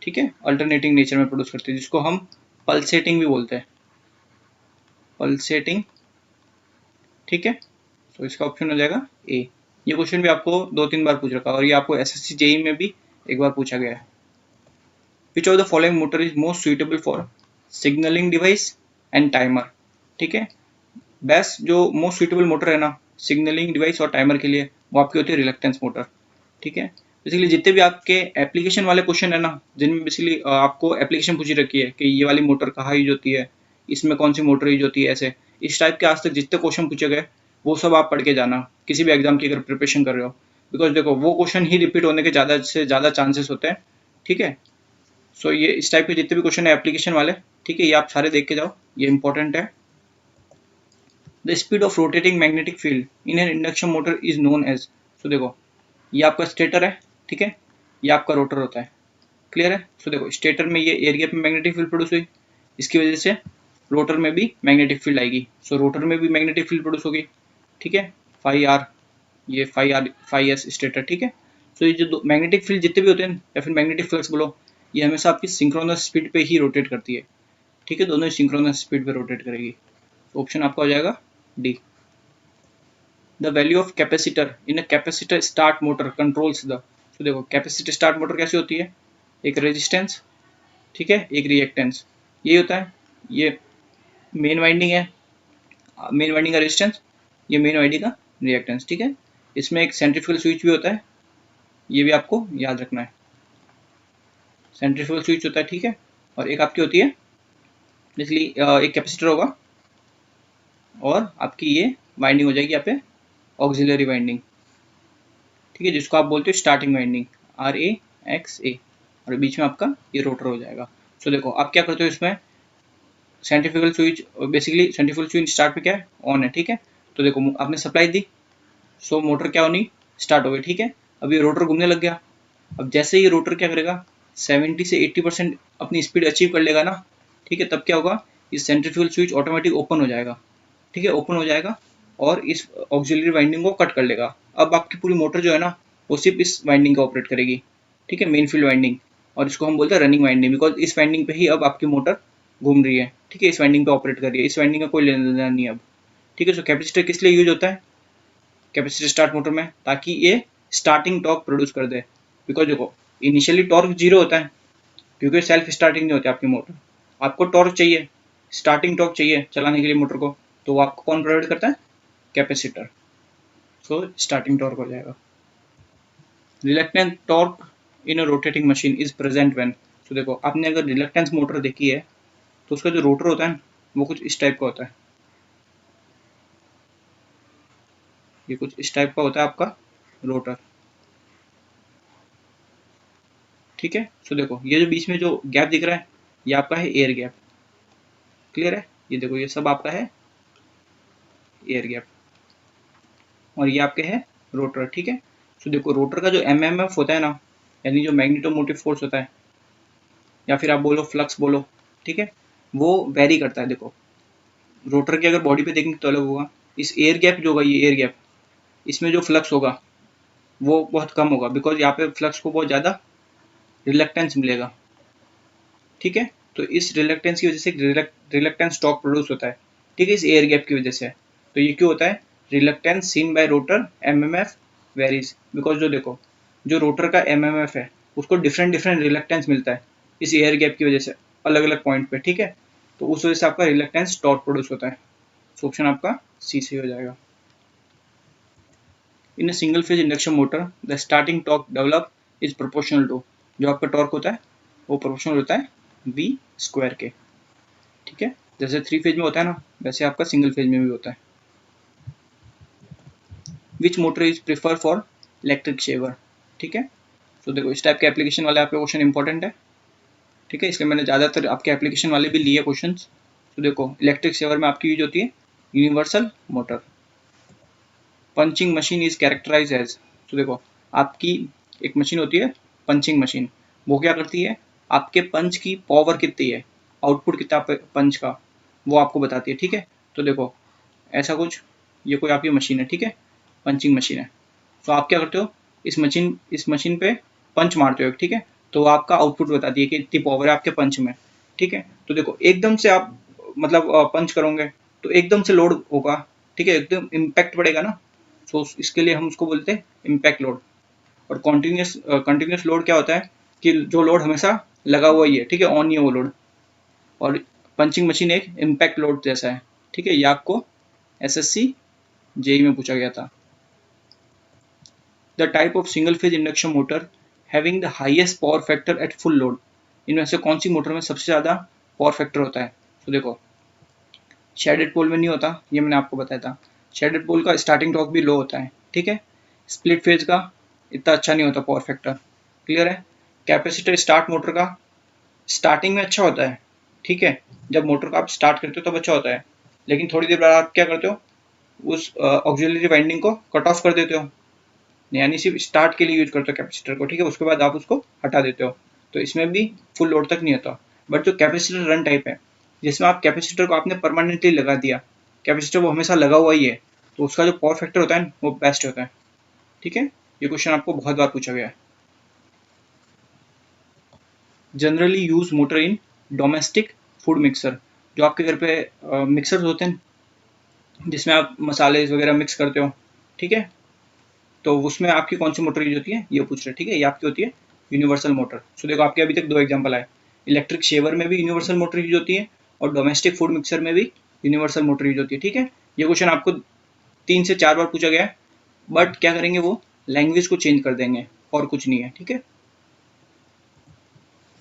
A: ठीक है, अल्टरनेटिंग नेचर में प्रोड्यूस करती है, जिसको हम पल्सेटिंग भी बोलते हैं, पल्सेटिंग, ठीक है। तो इसका ऑप्शन हो जाएगा ए। ये क्वेश्चन भी आपको 2-3 बार पूछ रखा है और ये आपको एसएससी जेई में भी एक बार पूछा गया है। विच of the following motor is most suitable for signalling device and timer, ठीक है। बेस्ट जो मोस्ट सुइटेबल मोटर है ना सिग्नलिंग डिवाइस और टाइमर के लिए, वो आपकी होती है रिलक्टेंस मोटर, ठीक है। बेसिकली जितने भी आपके एप्लीकेशन वाले क्वेश्चन है ना, जिनमें बेसिकली आपको एप्लीकेशन पूछी रखी है कि ये वाली मोटर कहाँ यूज होती है, इसमें कौन सी मोटर यूज होती है, ऐसे इस टाइप के आज तक जितने क्वेश्चन पूछे गए वो सब आप पढ़ के जाना किसी भी एग्जाम की अगर प्रिपरेशन कर रहे हो। बिकॉज देखो वो क्वेश्चन ही रिपीट होने के ज़्यादा से ज़्यादा चांसेस होते हैं, ठीक है। सो ये इस टाइप के जितने भी क्वेश्चन है एप्लीकेशन वाले, ठीक है, ये आप सारे देख के जाओ, ये इंपॉर्टेंट है। The speed of rotating magnetic field in an induction motor is known as, so देखो ये आपका स्टेटर है, ठीक है, ये आपका रोटर होता है, क्लियर है। सो देखो स्टेटर में ये एयर गैप में मैग्नेटिक फील्ड प्रोड्यूस हुई, इसकी वजह से रोटर में भी मैग्नेटिक फील्ड आएगी, सो रोटर में भी मैग्नेटिक फील्ड प्रोड्यूस होगी, ठीक है, फाई आर, ये फाई एस स्टेटर, ठीक है। सो ये जो मैग्नेटिक फील्ड जितने भी होते हैं या फिर मैग्नेटिक फ्लक्स बोलो, ये हमेशा आपकी सिंक्रोनस स्पीड पे ही रोटेट करती है, ठीक है, दोनों ही सिंक्रोनस स्पीड पे रोटेट करेगी। ऑप्शन आपका हो जाएगा D. The value of capacitor in a capacitor start motor controls the, तो देखो कैपेसिटर स्टार्ट मोटर कैसी होती है, एक रेजिस्टेंस, ठीक है, एक रिएक्टेंस, ये होता है, ये मेन वाइंडिंग है, मेन वाइंडिंग का रेजिस्टेंस, ये मेन वाइंडिंग का रिएक्टेंस, ठीक है। इसमें एक सेंट्रीफ्यूगल स्विच भी होता है, ये भी आपको याद रखना है, सेंट्रीफ्यूगल स्विच होता है, ठीक है। और एक आपकी होती है इसलिए एक कैपेसिटर होगा और आपकी ये वाइंडिंग हो जाएगी यहाँ पे ऑक्सिलरी वाइंडिंग, ठीक है, जिसको आप बोलते हो स्टार्टिंग वाइंडिंग, RAXA, और बीच में आपका ये रोटर हो जाएगा। सो देखो आप क्या करते हो इसमें, centrifugal switch, basically centrifugal switch start में क्या है, ऑन है, ठीक है। तो देखो आपने सप्लाई दी, सो मोटर क्या होनी, स्टार्ट हो गई, ठीक है। अब ये रोटर घूमने लग गया, अब जैसे ये रोटर क्या करेगा 70 से 80% अपनी स्पीड अचीव कर लेगा ना, ठीक है, तब क्या होगा, ये सेंट्रीफ्यूगल स्विच ऑटोमेटिक ओपन हो जाएगा, ठीक है, ओपन हो जाएगा और इस ऑक्सिलरी वाइंडिंग को कट कर लेगा। अब आपकी पूरी मोटर जो है ना वो सिर्फ इस वाइंडिंग का ऑपरेट करेगी, ठीक है, मेन फील्ड वाइंडिंग, और इसको हम बोलते हैं रनिंग वाइंडिंग, बिकॉज इस वाइंडिंग पे ही अब आपकी मोटर घूम रही है, ठीक है, इस वाइंडिंग पे ऑपरेट कर रही है, इस वाइंडिंग का कोई लेना देना नहीं है अब, ठीक है। सो कैपेसिटर किस लिए यूज होता है कैपेसिटर स्टार्ट मोटर में, ताकि ये स्टार्टिंग टॉर्क प्रोड्यूस कर दे। बिकॉज देखो इनिशियली टॉर्क जीरो होता है क्योंकि सेल्फ स्टार्टिंग नहीं होती आपकी मोटर, आपको टॉर्क चाहिए, स्टार्टिंग टॉर्क चाहिए चलाने के लिए मोटर को, तो वो आपको कौन प्रोवाइड करता है, कैपेसिटर। सो स्टार्टिंग टॉर्क हो जाएगा। Reluctant torque in a rotating machine is present when, तो देखो आपने अगर रिलक्टेंस मोटर देखी है तो उसका जो रोटर होता है वो कुछ इस टाइप का होता है, ये कुछ इस टाइप का होता है आपका रोटर, ठीक है। सो देखो ये जो बीच में जो गैप दिख रहा है ये आपका है एयर गैप, क्लियर है, ये देखो ये सब आपका है एयर गैप, और ये आपके है रोटर, ठीक है। सो देखो रोटर का जो MMF होता है ना, यानी जो मैग्नेटोमोटिव फोर्स होता है या फिर आप बोलो फ्लक्स बोलो, ठीक है, वो वेरी करता है। देखो रोटर की अगर बॉडी पे देखेंगे तो अलग होगा, इस एयर गैप जो होगा ये एयर गैप, इसमें जो फ्लक्स होगा वो बहुत कम होगा, बिकॉज यहाँ पे फ्लक्स को बहुत ज़्यादा रिलक्टेंस मिलेगा, ठीक है। तो इस रिलक्टेंस की वजह से रिलक्टेंस टॉर्क प्रोड्यूस होता है, ठीक है, इस एयर गैप की वजह से। तो ये क्यों होता है, reluctance seen by rotor MMF varies, because जो देखो जो रोटर का MMF है उसको डिफरेंट डिफरेंट रिलक्टेंस मिलता है इस एयर गैप की वजह से, अलग अलग पॉइंट पे, ठीक है। तो उस वजह से आपका रिलक्टेंस टॉर्क प्रोड्यूस होता है। सो ऑप्शन आपका सी से हो जाएगा। In a single phase induction motor the starting torque develop is proportional to, जो आपका टॉर्क होता है वो प्रोपोर्शनल होता है V स्क्वायर के, ठीक है। जैसे 3 फेज में होता है ना, वैसे आपका सिंगल फेज में भी होता है। Which motor is prefer for electric shaver, ठीक है। तो देखो इस टाइप के एप्लीकेशन वाले आपके क्वेश्चन इंपॉर्टेंट है, ठीक है, इसलिए मैंने ज़्यादातर आपके एप्लीकेशन वाले भी लिए क्वेश्चन। तो देखो इलेक्ट्रिक शेवर में आपकी यूज होती है universal motor. Punching machine is characterise as, तो देखो आपकी एक मशीन होती है पंचिंग मशीन, वो क्या करती है, आपके पंच की पावर कितनी है, आउटपुट कितना पंच का, वो आपको बताती है, ठीक है। तो देखो ऐसा कुछ, ये कोई आपकी मशीन है, ठीक है, पंचिंग मशीन है। तो आप क्या करते हो, इस मशीन पे पंच मारते हो, ठीक है, तो वो आपका आउटपुट बताती है कि इतनी पावर है आपके पंच में, ठीक है। तो देखो एकदम से आप मतलब पंच करोगे तो एकदम से लोड होगा, ठीक है, एकदम इम्पैक्ट पड़ेगा ना, तो इसके लिए हम उसको बोलते हैं इम्पैक्ट लोड। और कंटिन्यूस लोड क्या होता है कि जो लोड हमेशा लगा हुआ ही है, ठीक है, ऑन ही है वो लोड। और पंचिंग मशीन एक इम्पैक्ट लोड जैसा है, ठीक है, ये आपको एसएससी जेई में पूछा गया था। The type of single phase induction motor having the highest power factor at full load, इनमें से कौन सी मोटर में सबसे ज़्यादा पावर फैक्टर होता है। तो देखो शेडेड पोल में नहीं होता, ये मैंने आपको बताया था, शेडेड पोल का स्टार्टिंग टॉर्क भी लो होता है, ठीक है। स्प्लिट फेज का इतना अच्छा नहीं होता पावर फैक्टर, क्लियर है। कैपेसिटर स्टार्ट मोटर का स्टार्टिंग में अच्छा होता है, ठीक है, जब मोटर का आप स्टार्ट करते हो तब अच्छा होता है, लेकिन थोड़ी देर बाद आप क्या करते हो, उस ऑक्सिलरी वाइंडिंग को कट ऑफ कर देते हो, यानी सिर्फ स्टार्ट के लिए यूज करते हो कैपेसिटर को, ठीक है, उसके बाद आप उसको हटा देते हो, तो इसमें भी फुल लोड तक नहीं होता। बट जो कैपेसिटर रन टाइप है, जिसमें आप कैपेसिटर को आपने परमानेंटली लगा दिया, कैपेसिटर वो हमेशा लगा हुआ ही है, तो उसका जो पावर फैक्टर होता है वो बेस्ट होता है, ठीक है। ये क्वेश्चन आपको बहुत बार पूछा गया है। Generally use motor in domestic food mixer, जो आपके घर पे मिक्सर होते हैं जिसमें आप मसाले वगैरह मिक्स करते हो, ठीक है, तो उसमें आपकी कौन सी मोटर यूज होती है, ये पूछ रहे, ठीक है, ये आपकी होती है यूनिवर्सल मोटर। सो देखो आपके अभी तक 2 एग्जांपल आए, इलेक्ट्रिक शेवर में भी यूनिवर्सल मोटर यूज होती है और डोमेस्टिक फूड मिक्सर में भी यूनिवर्सल मोटर यूज होती है, ठीक है। ये क्वेश्चन आपको 3 से 4 बार पूछा गया है, बट क्या करेंगे, वो लैंग्वेज को चेंज कर देंगे और कुछ नहीं है, ठीक है।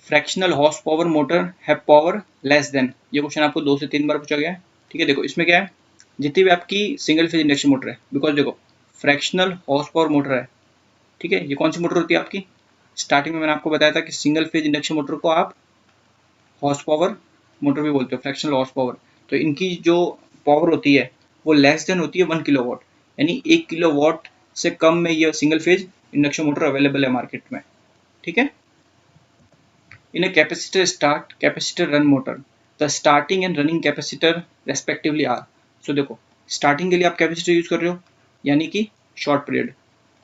A: Fractional horse power motor have power less than, ये क्वेश्चन आपको 2 से 3 बार पूछा गया है, ठीक है। देखो इसमें क्या है, जितनी भी आपकी सिंगल फेज इंडक्शन मोटर है, बिकॉज देखो फ्रैक्शनल हॉर्स पावर मोटर है, ठीक है, ये कौन सी मोटर होती है आपकी, स्टार्टिंग में मैंने आपको बताया था कि सिंगल फेज इंडक्शन मोटर को आप हॉर्स पावर मोटर भी बोलते हो, फ्रैक्शनल हॉर्स पावर। तो इनकी जो पावर होती है वो लेस देन होती है 1 किलोवाट, यानी 1 किलोवाट से कम में ये single phase induction motor available है मार्केट में, ठीक है। In a capacitor start capacitor run motor, the starting and running capacitor respectively are, so देखो स्टार्टिंग के लिए आप कैपेसिटर यूज कर रहे हो, यानी कि शॉर्ट पीरियड,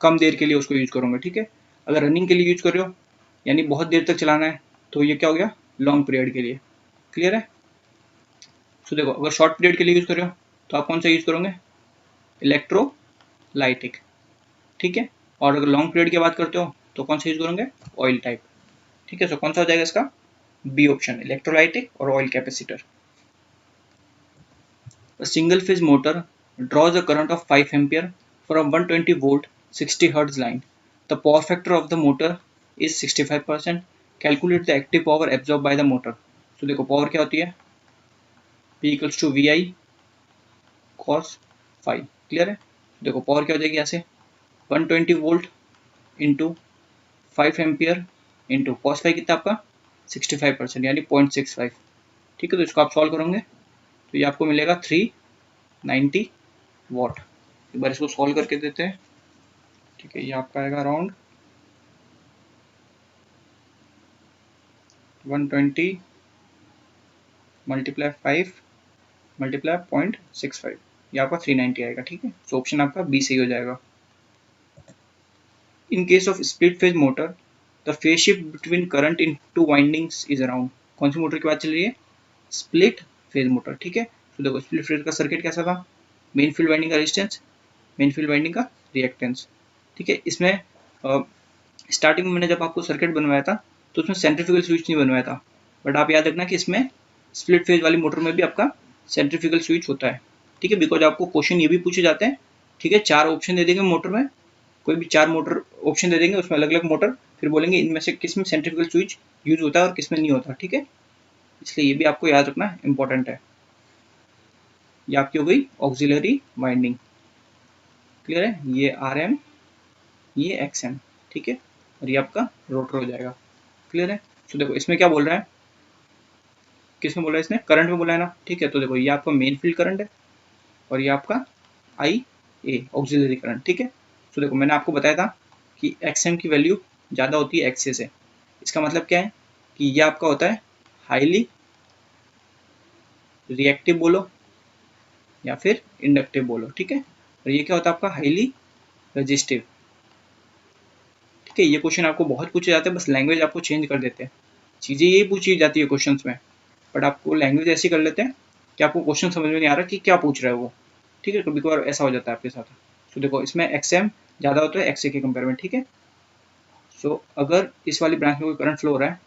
A: कम देर के लिए उसको यूज करोगे, ठीक है। अगर रनिंग के लिए यूज कर रहे हो यानी बहुत देर तक चलाना है, तो ये क्या हो गया, लॉन्ग पीरियड के लिए, क्लियर है। सो देखो अगर शॉर्ट पीरियड के लिए यूज कर रहे हो तो आप कौन सा यूज करोगे, इलेक्ट्रोलाइटिक, ठीक है। और अगर लॉन्ग पीरियड की बात करते हो तो कौन सा यूज करोगे, ऑयल टाइप, ठीक है। सो कौन सा हो जाएगा इसका, बी ऑप्शन, इलेक्ट्रोलाइटिक और oil capacitor. A single phase motor draws a current of 5 ampere from 120 volt 60 Hz line. The power factor of the motor is 65%. Calculate the active power absorbed by the motor. So देखो power क्या होती है, P equals to VI cos phi, clear है। देखो power क्या हो जाएगी यहाँ से, 120 volt into 5 ampere into cos phi कितना आपका 65% यानी 0.65, ठीक है। तो इसको आप सॉल्व करोगे तो ये आपको मिलेगा 390 वॉट। एक बार इसको सॉल्व करके देते हैं, ठीक है, ये आपका आएगा अराउंड 120 मल्टीप्लाई 5 मल्टीप्लाई 0.65, ये आपका 390 आएगा, ठीक है। सो ऑप्शन आपका बी सही हो जाएगा। In case of split phase motor the phase shift between current in two windings is around, कौन सी मोटर की बात चल रही है, स्प्लिट फेज मोटर, ठीक है। तो देखो स्प्लिट फेज का सर्किट कैसा था, मेन फील्ड वाइंडिंग का रेजिस्टेंस, मेन फील्ड वाइंडिंग का रिएक्टेंस, ठीक है। इसमें स्टार्टिंग में मैंने जब आपको सर्किट बनवाया था तो उसमें सेंट्रीफ्यूगल स्विच नहीं बनवाया था, बट आप याद रखना कि इसमें स्प्लिट फेज वाली मोटर में भी आपका सेंट्रीफ्यूगल स्विच होता है, ठीक है, बिकॉज आपको क्वेश्चन ये भी पूछे जाते हैं, ठीक है। 4 ऑप्शन दे देंगे मोटर में, कोई भी 4 मोटर ऑप्शन दे देंगे, उसमें अलग अलग मोटर, फिर बोलेंगे इनमें से किस में सेंट्रीफ्यूगल स्विच यूज होता है और किस में नहीं होता, ठीक है। इसलिए ये भी आपको याद रखना इंपॉर्टेंट है। ये आपकी हो गई ऑक्सिलरी वाइंडिंग। क्लियर है? ये आर एम, ये एक्स एम, ठीक है, और ये आपका रोटर हो जाएगा। क्लियर है? तो देखो इसमें क्या बोल रहा है, किस में बोला है इसने, करंट में बोला है ना, ठीक है। तो देखो ये आपका मेन फील्ड करंट है और ये आपका आई ए ऑक्सिलरी करंट, ठीक है। तो देखो मैंने आपको बताया था कि एक्स एम की वैल्यू ज़्यादा होती है एक्स ए से। इसका मतलब क्या है कि ये आपका होता है हाईली रिएक्टिव बोलो या फिर इंडक्टिव बोलो, ठीक है। और ये क्या होता है आपका हाईली रजिस्टिव, ठीक है। ये क्वेश्चन आपको बहुत पूछे जाते हैं, बस लैंग्वेज आपको चेंज कर देते हैं। चीज़ें यही पूछी जाती है क्वेश्चन में, बट आपको लैंग्वेज ऐसी कर लेते हैं कि आपको क्वेश्चन समझ में नहीं आ रहा कि क्या पूछ रहा है वो, ठीक है। कभी कभार ऐसा हो जाता है आपके साथ। तो देखो इसमें एक्स एम ज़्यादा होता है एक्स ए के कंपेयर में, ठीक है। सो अगर इस वाली ब्रांच में कोई करंट फ्लो हो रहा है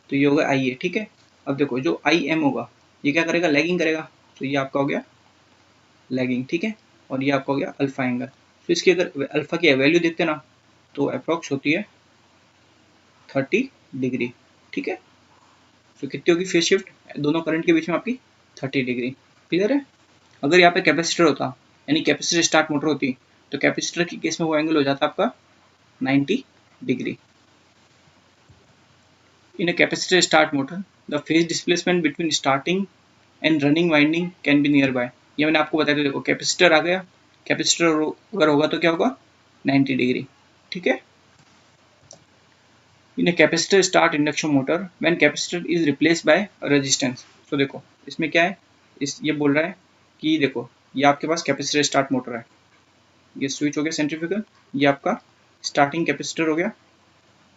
A: तो ये होगा आई ए, ठीक है। अब देखो जो आई एम होगा ये क्या करेगा, लैगिंग करेगा। तो ये आपका हो गया लैगिंग, ठीक है। और ये आपका हो गया अल्फा एंगल। तो इसकी अगर अल्फा की वैल्यू देखते ना तो अप्रॉक्स होती है 30 डिग्री, ठीक है। तो कितनी होगी फेज शिफ्ट दोनों करंट के बीच में आपकी 30 डिग्री। क्लियर है? अगर यहाँ पे कैपेसिटर होता यानी कैपेसिटर स्टार्ट मोटर होती तो कैपेसिटर की केस में वो एंगल हो जाता आपका 90 degree. In a capacitor start motor the phase displacement between starting and running winding can be near by. ये मैंने आपको बताया था, देखो कैपेसिटर आ गया, कैपेसिटर अगर होगा तो क्या होगा 90 डिग्री, ठीक है। In a capacitor start induction motor when capacitor is replaced by resistance. तो देखो इसमें क्या है, इस ये बोल रहा है कि देखो ये आपके पास कैपेसिटर स्टार्ट मोटर है, ये स्विच हो गया सेंट्रीफ्यूगल, ये आपका स्टार्टिंग कैपेसिटर हो गया,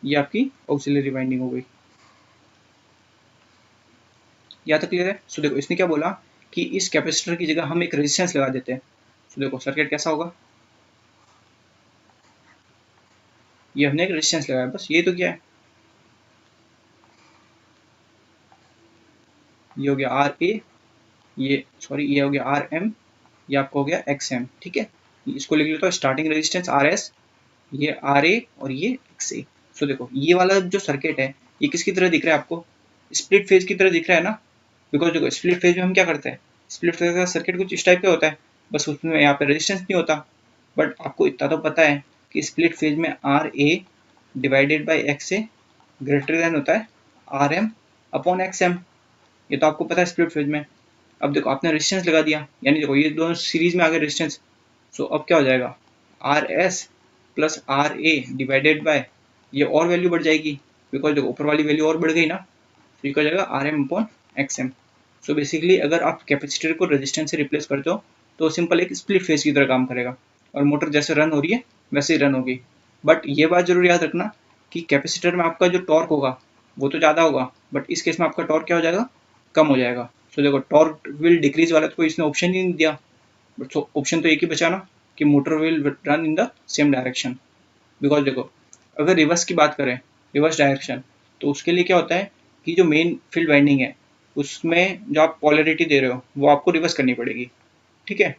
A: ये आपकी ऑक्सिलरी वाइंडिंग हो गई। यहाँ तक क्लियर है? सो देखो इसने क्या बोला कि इस कैपेसिटर की जगह हम एक रेजिस्टेंस लगा देते हैं। सो देखो सर्किट कैसा होगा, ये हमने एक रेजिस्टेंस लगाया, बस ये तो क्या है, ये हो गया आर ए, ये सॉरी ये हो गया आर एम, ये आपका हो गया एक्स एम, ठीक है। इसको लिख लेता हूँ स्टार्टिंग रेजिस्टेंस आर एस, ये आर ए और ये एक्स ए। सो देखो ये वाला जो सर्किट है ये किसकी तरह दिख रहा है आपको, स्प्लिट फेज की तरह दिख रहा है ना। बिकॉज देखो स्प्लिट फेज में हम क्या करते हैं, स्प्लिट फेज का सर्किट कुछ इस टाइप का होता है, बस उसमें यहाँ पे रेजिस्टेंस नहीं होता। बट आपको इतना तो पता है कि स्प्लिट फेज में R A divided by X A greater than होता है R M upon X M. ये तो आपको पता है स्प्लिट फेज में। अब देखो आपने रेजिस्टेंस लगा दिया, यानी देखो ये दोनों सीरीज में आ गए रेजिस्टेंस। सो अब क्या हो जाएगा, R S plus R A divided by ये और वैल्यू बढ़ जाएगी, बिकॉज देखो ऊपर वाली वैल्यू और बढ़ गई ना, तो ये क्या हो जाएगा R M upon X M. So basically अगर आप कैपेसिटर को रेजिस्टेंस से रिप्लेस करते हो तो सिंपल एक स्प्लिट फेज की तरह काम करेगा और मोटर जैसे रन हो रही है वैसे ही रन होगी। बट ये बात जरूर याद रखना कि कैपेसिटर में आपका जो टॉर्क होगा वो तो ज़्यादा होगा, बट इस केस में आपका टॉर्क क्या हो जाएगा, कम हो जाएगा। सो देखो टॉर्क विल डिक्रीज वाला तो कोई इसने ऑप्शन ही नहीं दिया, बट ऑप्शन तो एक ही बचा ना कि motor will run in the same direction. Because देखो अगर रिवर्स की बात करें, रिवर्स डायरेक्शन, तो उसके लिए क्या होता है कि जो मेन फील्ड वाइंडिंग है उसमें जो आप पोलैरिटी दे रहे हो वो आपको रिवर्स करनी पड़ेगी, ठीक है।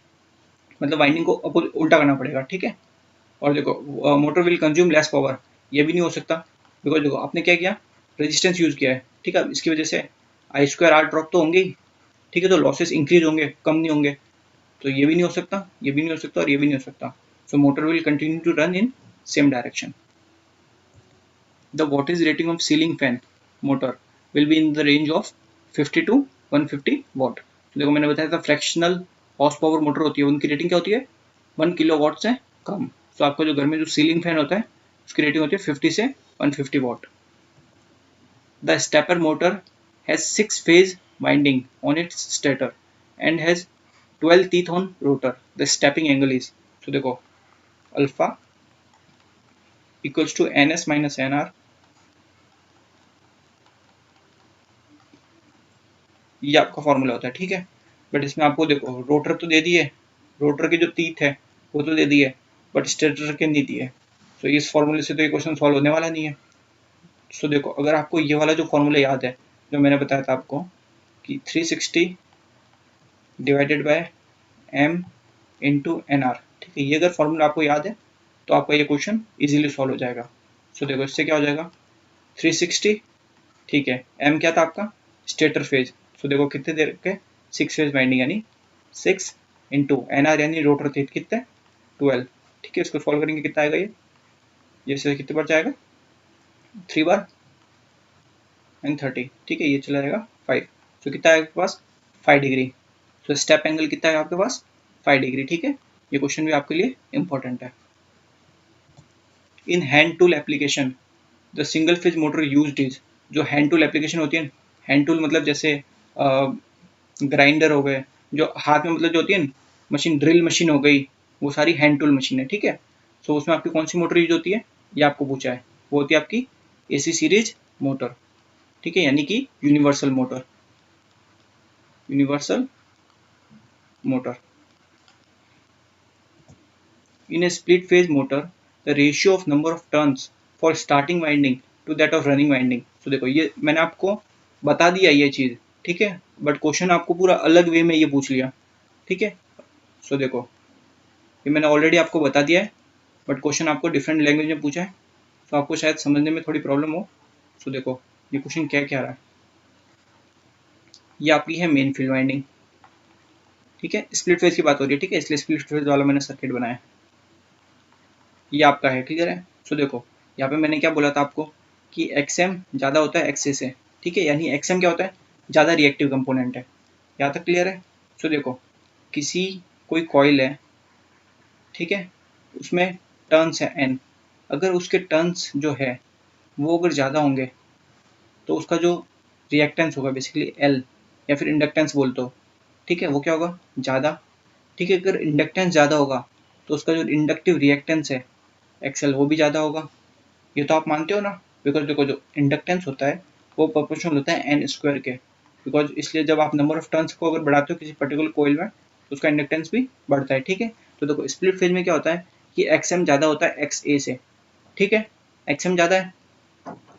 A: मतलब वाइंडिंग को उल्टा करना पड़ेगा, ठीक है। और देखो motor will consume less power, ये भी नहीं हो सकता, बिकॉज देखो आपने क्या किया, रेजिस्टेंस यूज किया है, ठीक है। इसकी वजह से आई स्क्वायर आर ड्रॉप तो होंगे ही, ठीक है, तो लॉसेस इंक्रीज होंगे कम नहीं होंगे। तो ये भी नहीं हो सकता, ये भी नहीं हो सकता और ये भी नहीं हो सकता। So motor will continue to run in same direction. The wattage rating of ceiling fan motor will be in the range of 50 to 150 watt। तो देखो मैंने बताया था फ्रैक्शनल हॉर्स पावर मोटर होती है उनकी रेटिंग क्या होती है 1 किलो वाट से कम। तो आपका जो घर में जो सीलिंग फैन होता है उसकी रेटिंग होती है 50 से 150 watt. The stepper motor has 6 phase winding on its stator and has 12 teeth on rotor। The stepping angle is, तो देखो alpha equals to N S minus N R, ये आपका फॉर्मूला होता है, ठीक है। बट इसमें आपको देखो रोटर तो दे दिए, रोटर के जो तीत है वो तो दे दिए, बट स्टेटर के नहीं दिए। तो इस फॉर्मूले से तो ये क्वेश्चन सॉल्व होने वाला नहीं है। सो देखो अगर आपको ये वाला जो फॉर्मूला याद है जो मैंने बताया था आपको कि 360 divided by M into N R, ठीक है, ये अगर फॉर्मूला आपको याद है तो आपका ये क्वेश्चन इजीली सॉल्व हो जाएगा। सो देखो इससे क्या हो जाएगा 360, ठीक है, एम क्या था आपका स्टेटर फेज। सो देखो कितने देर के 6 फेज वाइंडिंग यानी 6 इंटू NR यानी रोटर थे कितने 12, ठीक है। इसको सॉल्व करेंगे कितना आएगा ये से कितने बार जाएगा 3 बार एंड 30, ठीक है। ये चला जाएगा 5, तो कितना आएगा आपके पास 5 डिग्री। तो स्टेप एंगल कितना है आपके पास 5 डिग्री, ठीक है। ये क्वेश्चन भी आपके लिए इंपॉर्टेंट है। In hand tool application the single phase motor used is, जो हैंड टूल एप्लीकेशन होती है, हैंड टूल मतलब जैसे ग्राइंडर हो गए, जो हाथ में मतलब जो होती है मशीन, ड्रिल मशीन हो गई, वो सारी हैंड टूल मशीन है, ठीक है। तो उसमें आपकी कौन सी मोटर यूज होती है ये आपको पूछा है, वो होती है आपकी AC सीरीज मोटर, ठीक है, यानी कि universal motor, universal motor. In a split phase motor, the ratio of number of turns for starting winding to that of running winding. So देखो ये मैंने आपको बता दिया ये चीज़, ठीक है, बट क्वेश्चन आपको पूरा अलग वे में ये पूछ लिया, ठीक है। सो देखो ये मैंने ऑलरेडी आपको बता दिया है, बट क्वेश्चन आपको डिफरेंट लैंग्वेज में पूछा है, तो आपको शायद समझने में थोड़ी प्रॉब्लम हो। सो देखो ये क्वेश्चन क्या क्या रहा है, ये आपकी है मेन फील्ड वाइंडिंग, ठीक है। स्प्लिट फेज की बात हो रही है, ठीक है, इसलिए स्प्लिट फेज वाला मैंने सर्किट बनाया, ये आपका है, क्लियर है। सो देखो यहाँ पे मैंने क्या बोला था आपको कि XM ज़्यादा होता है XA से, ठीक है, यानी XM क्या होता है ज़्यादा रिएक्टिव कंपोनेंट है, यहाँ तक क्लियर है। सो देखो किसी कोई कॉइल है, ठीक है, उसमें टर्न्स है N, अगर उसके टर्न्स जो है वो अगर ज़्यादा होंगे तो उसका जो रिएक्टेंस होगा बेसिकली L, या फिर इंडक्टेंस बोलते हो, ठीक है, वो क्या होगा ज़्यादा, ठीक है। अगर इंडक्टेंस ज़्यादा होगा तो उसका जो इंडक्टिव रिएक्टेंस है XL वो भी ज़्यादा होगा, ये तो आप मानते हो ना, बिकॉज देखो जो इंडक्टेंस होता है वो प्रोपोर्शनल होता है N स्क्वायर के, बिकॉज इसलिए जब आप नंबर ऑफ टर्न्स को अगर बढ़ाते हो किसी पर्टिकुलर कोइल में तो उसका इंडक्टेंस भी बढ़ता है, ठीक है। तो देखो स्प्लिट फेज में क्या होता है कि XM ज़्यादा होता है XA से, ठीक है, XM ज़्यादा है,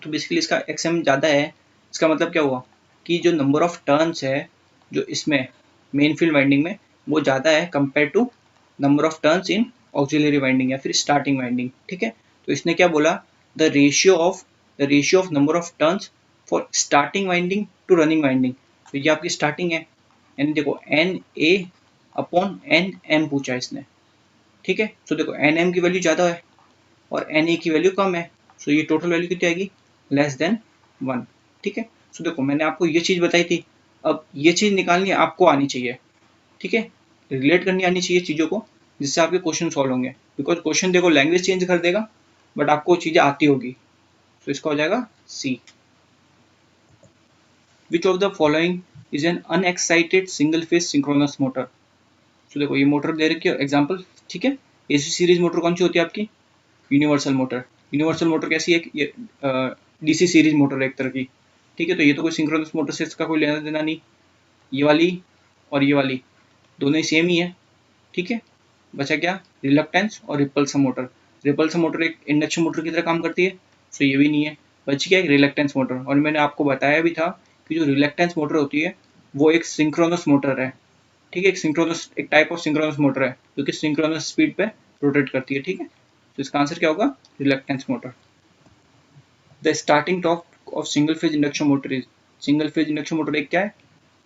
A: तो बेसिकली इसका XM ज़्यादा है, इसका मतलब क्या हुआ कि जो नंबर ऑफ टर्न्स है जो इसमें मेन फील्ड वाइंडिंग में वो ज़्यादा है compare to number of turns in auxiliary winding या फिर स्टार्टिंग वाइंडिंग, ठीक है। तो इसने क्या बोला the ratio of number of turns for starting winding to running winding. तो ये आपकी स्टार्टिंग है, यानी देखो NA अपॉन NM पूछा है इसने, ठीक है। तो देखो NM की वैल्यू ज़्यादा है और NA की वैल्यू कम है, सो ये टोटल वैल्यू कितनी आएगी लेस देन 1, ठीक है। सो देखो मैंने आपको ये चीज़ बताई थी, अब ये चीज़ निकालनी आपको आनी चाहिए, ठीक है, रिलेट करनी आनी चाहिए चीज़ों को, जिससे आपके क्वेश्चन सॉल्व होंगे, बिकॉज क्वेश्चन देखो लैंग्वेज चेंज कर देगा बट आपको चीज़ें आती होगी। तो इसका हो जाएगा C। Which of the following is an unexcited single phase synchronous motor. तो देखो ये मोटर दे रखी है एग्जाम्पल, ठीक है। AC सीरीज मोटर कौन सी होती है आपकी यूनिवर्सल मोटर। यूनिवर्सल मोटर कैसी है ये DC सीरीज मोटर है एक तरह की, ठीक है। तो ये तो कोई सिंक्रोनस मोटर से इसका कोई लेना देना नहीं, ये वाली और ये वाली दोनों ही सेम ही है, ठीक है। बचा क्या रिलक्टेंस और रिपल्सन मोटर। रिपल्सन मोटर एक इंडक्शन मोटर की तरह काम करती है, सो ये भी नहीं है। बच गया एक रिलक्टेंस मोटर, और मैंने आपको बताया भी था कि जो रिलक्टेंस मोटर होती है वो एक सिंक्रोनस मोटर है, ठीक है, एक टाइप ऑफ सिंक्रोनस मोटर है जो कि सिंक्रोनस स्पीड पे रोटेट करती है, ठीक है। तो इसका आंसर क्या होगा reluctance motor. The starting torque of single phase induction motor is, single phase induction motor एक क्या है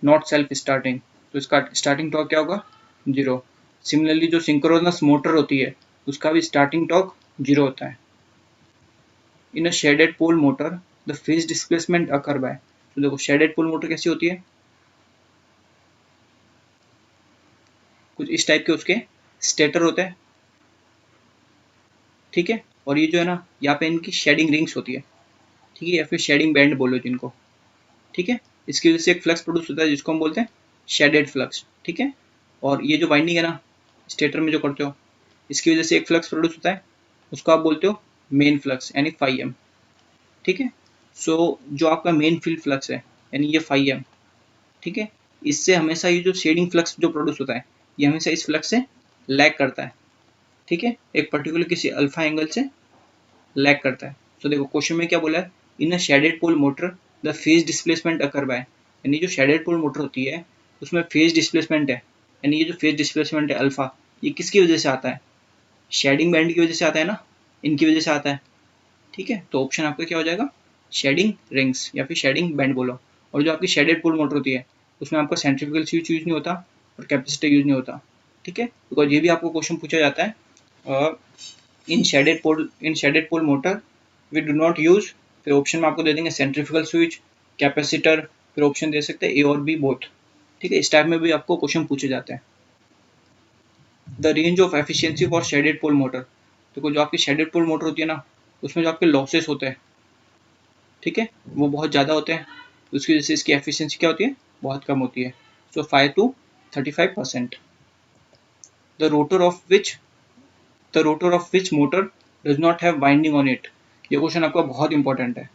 A: नॉट सेल्फ स्टार्टिंग, तो इसका स्टार्टिंग टॉर्क क्या होगा 0। सिमिलरली जो सिंक्रोनस मोटर होती है उसका भी स्टार्टिंग टॉर्क 0 होता है। In a shaded pole motor the phase displacement occur by, तो देखो शेडेड पोल मोटर कैसी होती है कुछ इस टाइप के, उसके स्टेटर होते हैं, ठीक है, और ये जो है ना यहाँ पे इनकी शेडिंग रिंग्स होती है, ठीक है, या फिर शेडिंग बैंड बोलो जिनको, ठीक है। इसकी वजह से एक फ्लक्स प्रोड्यूस होता है जिसको हम बोलते हैं शेडेड फ्लक्स, ठीक है। और ये जो वाइंडिंग है ना स्टेटर में जो करते हो इसकी वजह से एक फ्लक्स प्रोड्यूस होता है, उसको आप बोलते हो मेन फ्लक्स यानी φm, ठीक है। सो जो आपका मेन फील्ड फ्लक्स है यानी ये φm, ठीक है, इससे हमेशा ये जो शेडिंग फ्लक्स जो प्रोड्यूस होता है ये हमेशा इस फ्लक्स से लैग करता है, ठीक है, एक पर्टिकुलर किसी अल्फा एंगल से लैग करता है। तो देखो क्वेश्चन में क्या बोला है in a shaded pole motor the phase displacement occur by, यानी जो शेडेड पोल मोटर होती है उसमें फेज डिस्प्लेसमेंट है, यानी ये जो फेज डिस्प्लेसमेंट है अल्फा, ये किसकी वजह से आता है शेडिंग बैंड की वजह से आता है ना, इनकी वजह से आता है, ठीक है। तो ऑप्शन आपका क्या हो जाएगा शेडिंग रिंग्स या फिर शेडिंग बैंड बोलो। और जो आपकी शेडेड पोल मोटर होती है उसमें आपका सेंट्रीफ्यूगल स्विच यूज नहीं होता और कैपेसिटर यूज नहीं होता, ठीक है। बिकॉज ये भी आपको क्वेश्चन पूछा जाता है in shaded pole motor we do not use, फिर ऑप्शन में आपको दे देंगे सेंट्रीफ्यूगल स्विच, कैपेसिटर, फिर ऑप्शन दे सकते हैं ए और बी बोथ, ठीक है। इस टाइप में भी आपको क्वेश्चन पूछे जाते हैं। The range of efficiency for shaded pole motor, तो जो आपकी शेडेड पोल मोटर होती है ना, उसमें जो आपके लॉसेस होते हैं, ठीक है, वो बहुत ज़्यादा होते हैं, उसकी वजह से इसकी एफिशिएंसी क्या होती है, बहुत कम होती है। सो 5 to 35%। The rotor of which the rotor of which motor does not have binding on it, ये क्वेश्चन आपका बहुत इंपॉर्टेंट है,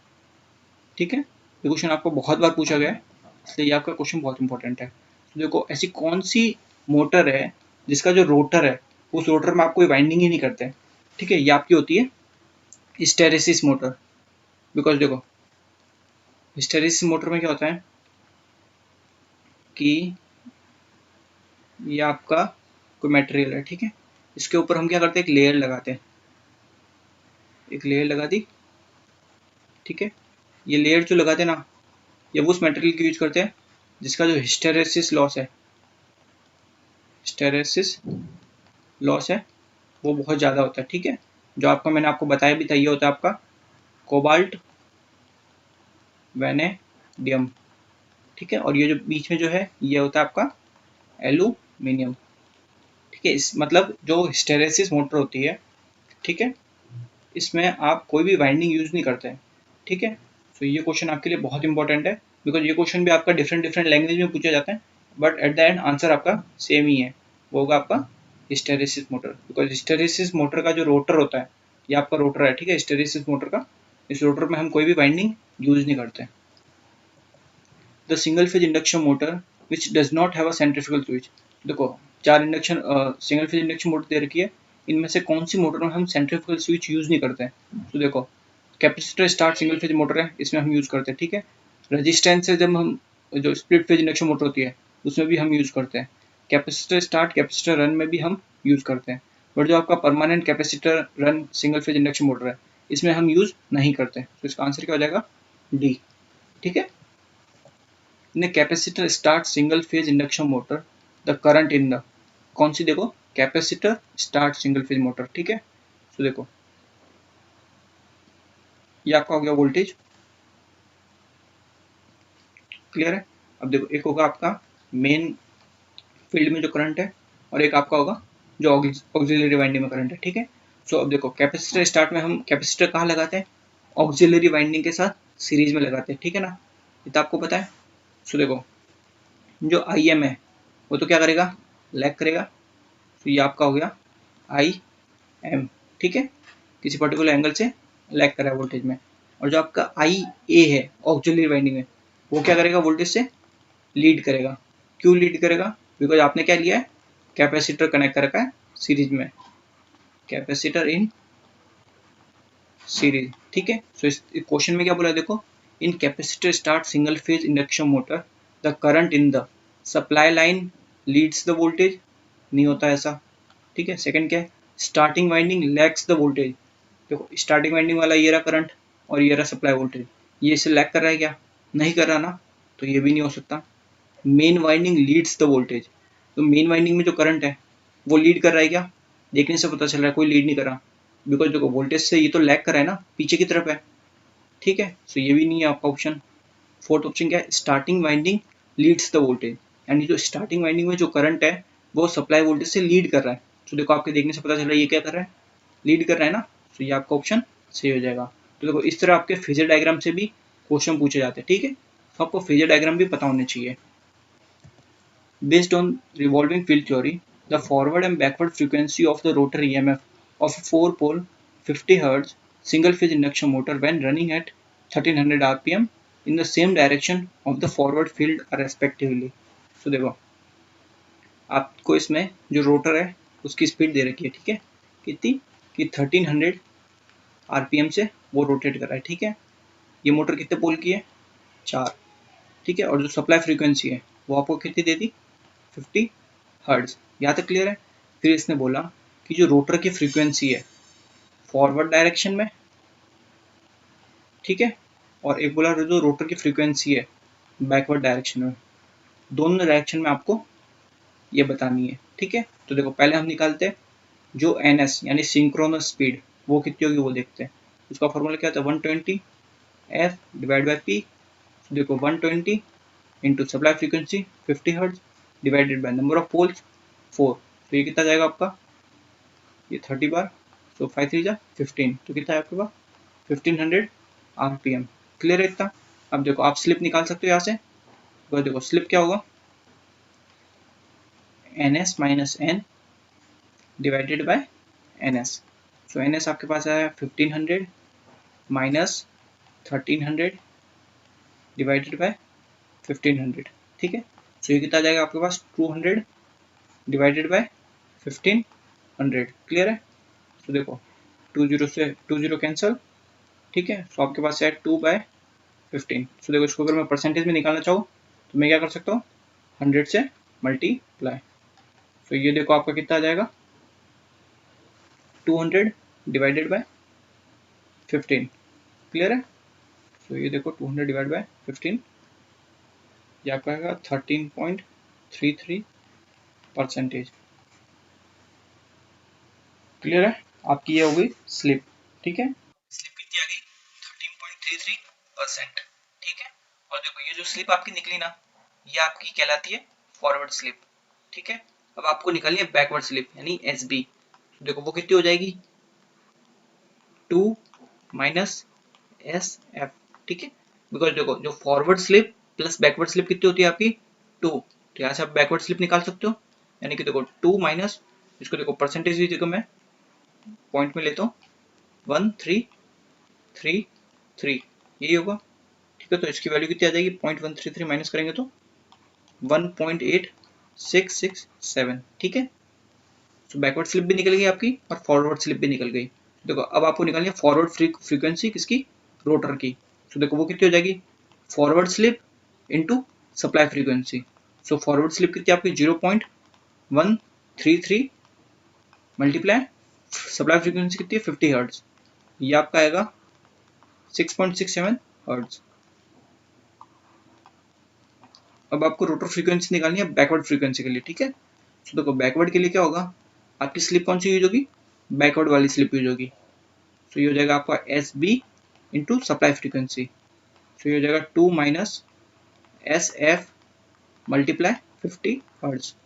A: ठीक है। ये क्वेश्चन आपको बहुत बार पूछा गया है, इसलिए ये आपका क्वेश्चन बहुत इंपॉर्टेंट है। तो देखो ऐसी कौन सी मोटर है जिसका जो रोटर है उस रोटर में आप कोई वाइंडिंग ही नहीं करते, ठीक है। ये आपकी होती है हिस्टेरेसिस मोटर। बिकॉज देखो हिस्टेरेसिस मोटर में क्या होता है कि ये आपका कोई मटेरियल है, ठीक है, इसके ऊपर हम क्या करते हैं, एक लेयर लगाते हैं, एक लेयर लगा दी, ठीक है। ये लेयर जो लगाते हैं ना, ये उस मटेरियल की यूज करते हैं जिसका जो हिस्टेरेसिस लॉस है, हिस्टेरेसिस लॉस है वो बहुत ज़्यादा होता है, ठीक है। जो आपका मैंने आपको बताया भी था, ये होता है आपका कोबाल्ट वैनेडियम, ठीक है। और ये जो बीच में जो है ये होता है आपका एल्यूमिनियम, ठीक है। इस मतलब जो हिस्टेरेसिस मोटर होती है, ठीक है, इसमें आप कोई भी वाइंडिंग यूज नहीं करते हैं, ठीक है। तो ये क्वेश्चन आपके लिए बहुत इंपॉर्टेंट है, बिकॉज ये क्वेश्चन भी आपका डिफरेंट डिफरेंट लैंग्वेज में पूछा जाता है, but at the end answer आपका सेम ही है, वो होगा आपका hysteresis motor. Because hysteresis motor का जो रोटर होता है, ये आपका रोटर है, ठीक है, हिस्टेरेसिस मोटर का, इस रोटर में हम कोई भी वाइंडिंग यूज नहीं करते। The single phase induction motor which does not have a centrifugal switch, देखो 4 induction single phase induction motor दे रखी है, इनमें से कौन सी मोटर में हम सेंट्रीफ्यूगल स्विच यूज नहीं करते हैं। तो देखो capacitor start single phase motor है, इसमें हम यूज करते हैं, ठीक है। रेजिस्टेंस से जब हम जो स्प्लिट फेज इंडक्शन मोटर होती है उसमें भी हम यूज करते हैं, कैपेसिटर स्टार्ट कैपेसिटर रन में भी हम यूज करते हैं, बट जो आपका permanent capacitor run single phase induction motor है इसमें हम यूज नहीं करते। तो इसका आंसर क्या हो जाएगा, डी, ठीक है। इन capacitor start single phase induction motor the current in the, कौन सी देखो, capacitor start single phase motor, ठीक है। तो देखो ये आपका हो गया वोल्टेज, क्लियर है। अब देखो एक होगा आपका मेन फील्ड में जो करंट है और एक आपका होगा जो ऑक्सिलरी वाइंडिंग में करंट है, ठीक है। सो अब देखो कैपेसिटर स्टार्ट में हम कैपेसिटर कहाँ लगाते हैं, ऑक्सिलरी वाइंडिंग के साथ सीरीज में लगाते हैं, ठीक है ना, ये तो आपको पता है। सो देखो जो आई एम है वो तो क्या करेगा, लैग करेगा, तो ये आपका हो गया आई एम, ठीक है, किसी पर्टिकुलर एंगल से लैग कर रहा है वोल्टेज में। और जो आपका आई ए है ऑक्सिलरी वाइंडिंग में, वो क्या करेगा, वोल्टेज से लीड करेगा। क्यों लीड करेगा, बिकॉज आपने क्या लिया है, कैपेसिटर कनेक्ट कर रखा है सीरीज में, कैपेसिटर इन सीरीज, ठीक है। सो इस क्वेश्चन में क्या बोला है, देखो in capacitor start single phase induction motor the current in the supply line leads the voltage, नहीं होता ऐसा, ठीक है। सेकंड क्या है, starting winding lags the voltage, देखो स्टार्टिंग वाइंडिंग वाला ये रहा करंट और ये रहा सप्लाई वोल्टेज, ये इसे लैग कर रहा है क्या, नहीं कर रहा ना, तो ये भी नहीं हो सकता। Main winding Leeds the voltage, तो मेन वाइंडिंग में जो करंट है वो लीड कर रहा है क्या, देखने से पता चल रहा है कोई लीड नहीं कर रहा, बिकॉज देखो वोल्टेज से ये तो लैग कर रहा है ना, पीछे की तरफ है, ठीक है। सो ये भी नहीं है आपका ऑप्शन। फोर्थ ऑप्शन क्या है, starting winding Leeds the voltage, यानी जो स्टार्टिंग वाइंडिंग में जो करंट है वो सप्लाई वोल्टेज से लीड कर रहा है, तो देखो आपके देखने से पता चल रहा है ये क्या कर रहा है, लीड कर रहा है ना, तो ये आपका ऑप्शन सही हो जाएगा। तो देखो इस तरह आपके फेजर डायग्राम से भी क्वेश्चन पूछे जाते हैं, ठीक है, तो आपको फेजर डायग्राम भी पता होने चाहिए। Based on revolving field theory, the forward and backward frequency of the rotor EMF of a 4-pole 50 Hz single-phase induction motor when running at 1300 rpm in the same direction of the forward field are respectively. So देखो आपको इसमें जो rotor है उसकी speed दे रखी है, ठीक है, कितनी कि 1300 आरपीएम से वो रोटेट कर रहा है, ठीक है। ये मोटर कितने पोल की है, 4, ठीक है। और जो सप्लाई फ्रीक्वेंसी है वो आपको कितनी दे दी, 50 हर्ट्ज, यहाँ तक क्लियर है। फिर इसने बोला कि जो रोटर की फ्रीक्वेंसी है फॉरवर्ड डायरेक्शन में, ठीक है, और एक बोला जो रोटर की फ्रीक्वेंसी है बैकवर्ड डायरेक्शन में, दोनों डायरेक्शन में आपको ये बतानी है, ठीक है। तो देखो पहले हम निकालते हैं जो NS यानी सिंक्रोनस स्पीड वो कितनी होगी वो देखते हैं। उसका फॉर्मूला क्या था 120 F डिवाइड बाई P। देखो 120 into supply frequency 50 hertz divided by number of poles 4। तो ये कितना जाएगा आपका, ये 30 बार, तो 5 3 जा 15, तो कितना है आपके पास 1500 RPM। क्लियर है इतना। अब देखो आप स्लिप निकाल सकते हो यहाँ से। तो देखो स्लिप क्या होगा, NS minus N divided by NS। So NS आपके पास आया 1500 माइनस 1300 डिवाइडेड बाय 1500, ठीक है। सो ये कितना आ जाएगा आपके पास 200 डिवाइडेड बाय 1500। क्लियर है। तो देखो 20 से 20 कैंसिल, ठीक है। सो आपके पास है 2/15। सो देखो इसको अगर मैं परसेंटेज में निकालना चाहूँ तो मैं क्या कर सकता हूँ 100 से मल्टीप्लाई। तो ये देखो आपका कितना आ जाएगा 200 डिवाइडेड बाय 15। क्लियर है। तो ये देखो 200 डिवाइड बाय 15, ये आपका आएगा 13.33%। क्लियर है। आपकी ये हो गई स्लिप, ठीक है। स्लिप कितनी आ गई 13.33%, ठीक है। और देखो ये जो स्लिप आपकी निकली ना, ये आपकी कहलाती है फॉरवर्ड स्लिप, ठीक है। अब आपको निकालनी है बैकवर्ड स्लिप यानी SB। देखो वो कितनी हो जाएगी 2 माइनस SF, ठीक है। बिकॉज देखो जो forward slip plus backward slip कितनी होती है आपकी 2, तो यहाँ से आप बैकवर्ड स्लिप निकाल सकते हो। यानी कि देखो 2 माइनस, इसको देखो परसेंटेज भी देखो मैं पॉइंट में लेता हूँ 1333, यही होगा, ठीक है। तो इसकी वैल्यू कितनी आ जाएगी 0.133 माइनस करेंगे तो 1.8667, ठीक है। तो बैकवर्ड स्लिप भी निकल गई आपकी और फॉरवर्ड स्लिप भी निकल गई। देखो अब आपको निकालनी है फॉरवर्ड फ्रीक्वेंसी किसकी, रोटर की। तो देखो वो कितनी हो जाएगी forward slip into supply frequency. So forward slip कितनी आपकी 0.133 मल्टीप्लाई सप्लाई फ्रीक्वेंसी कितनी है 50 हर्ट्ज, ये आपका आएगा 6.67 हर्ट्ज। अब आपको रोटर फ्रीक्वेंसी निकालनी है बैकवर्ड फ्रीक्वेंसी के लिए, ठीक है। तो देखो बैकवर्ड के लिए क्या होगा, आपकी स्लिप कौन सी यूज होगी, बैकवर्ड वाली स्लिप यूज होगी। तो ये हो जाएगा आपका SB इंटू सप्लाई फ्रीक्वेंसी। तो ये हो जाएगा 2 माइनस SF मल्टीप्लाई 50 हर्ट्ज। तो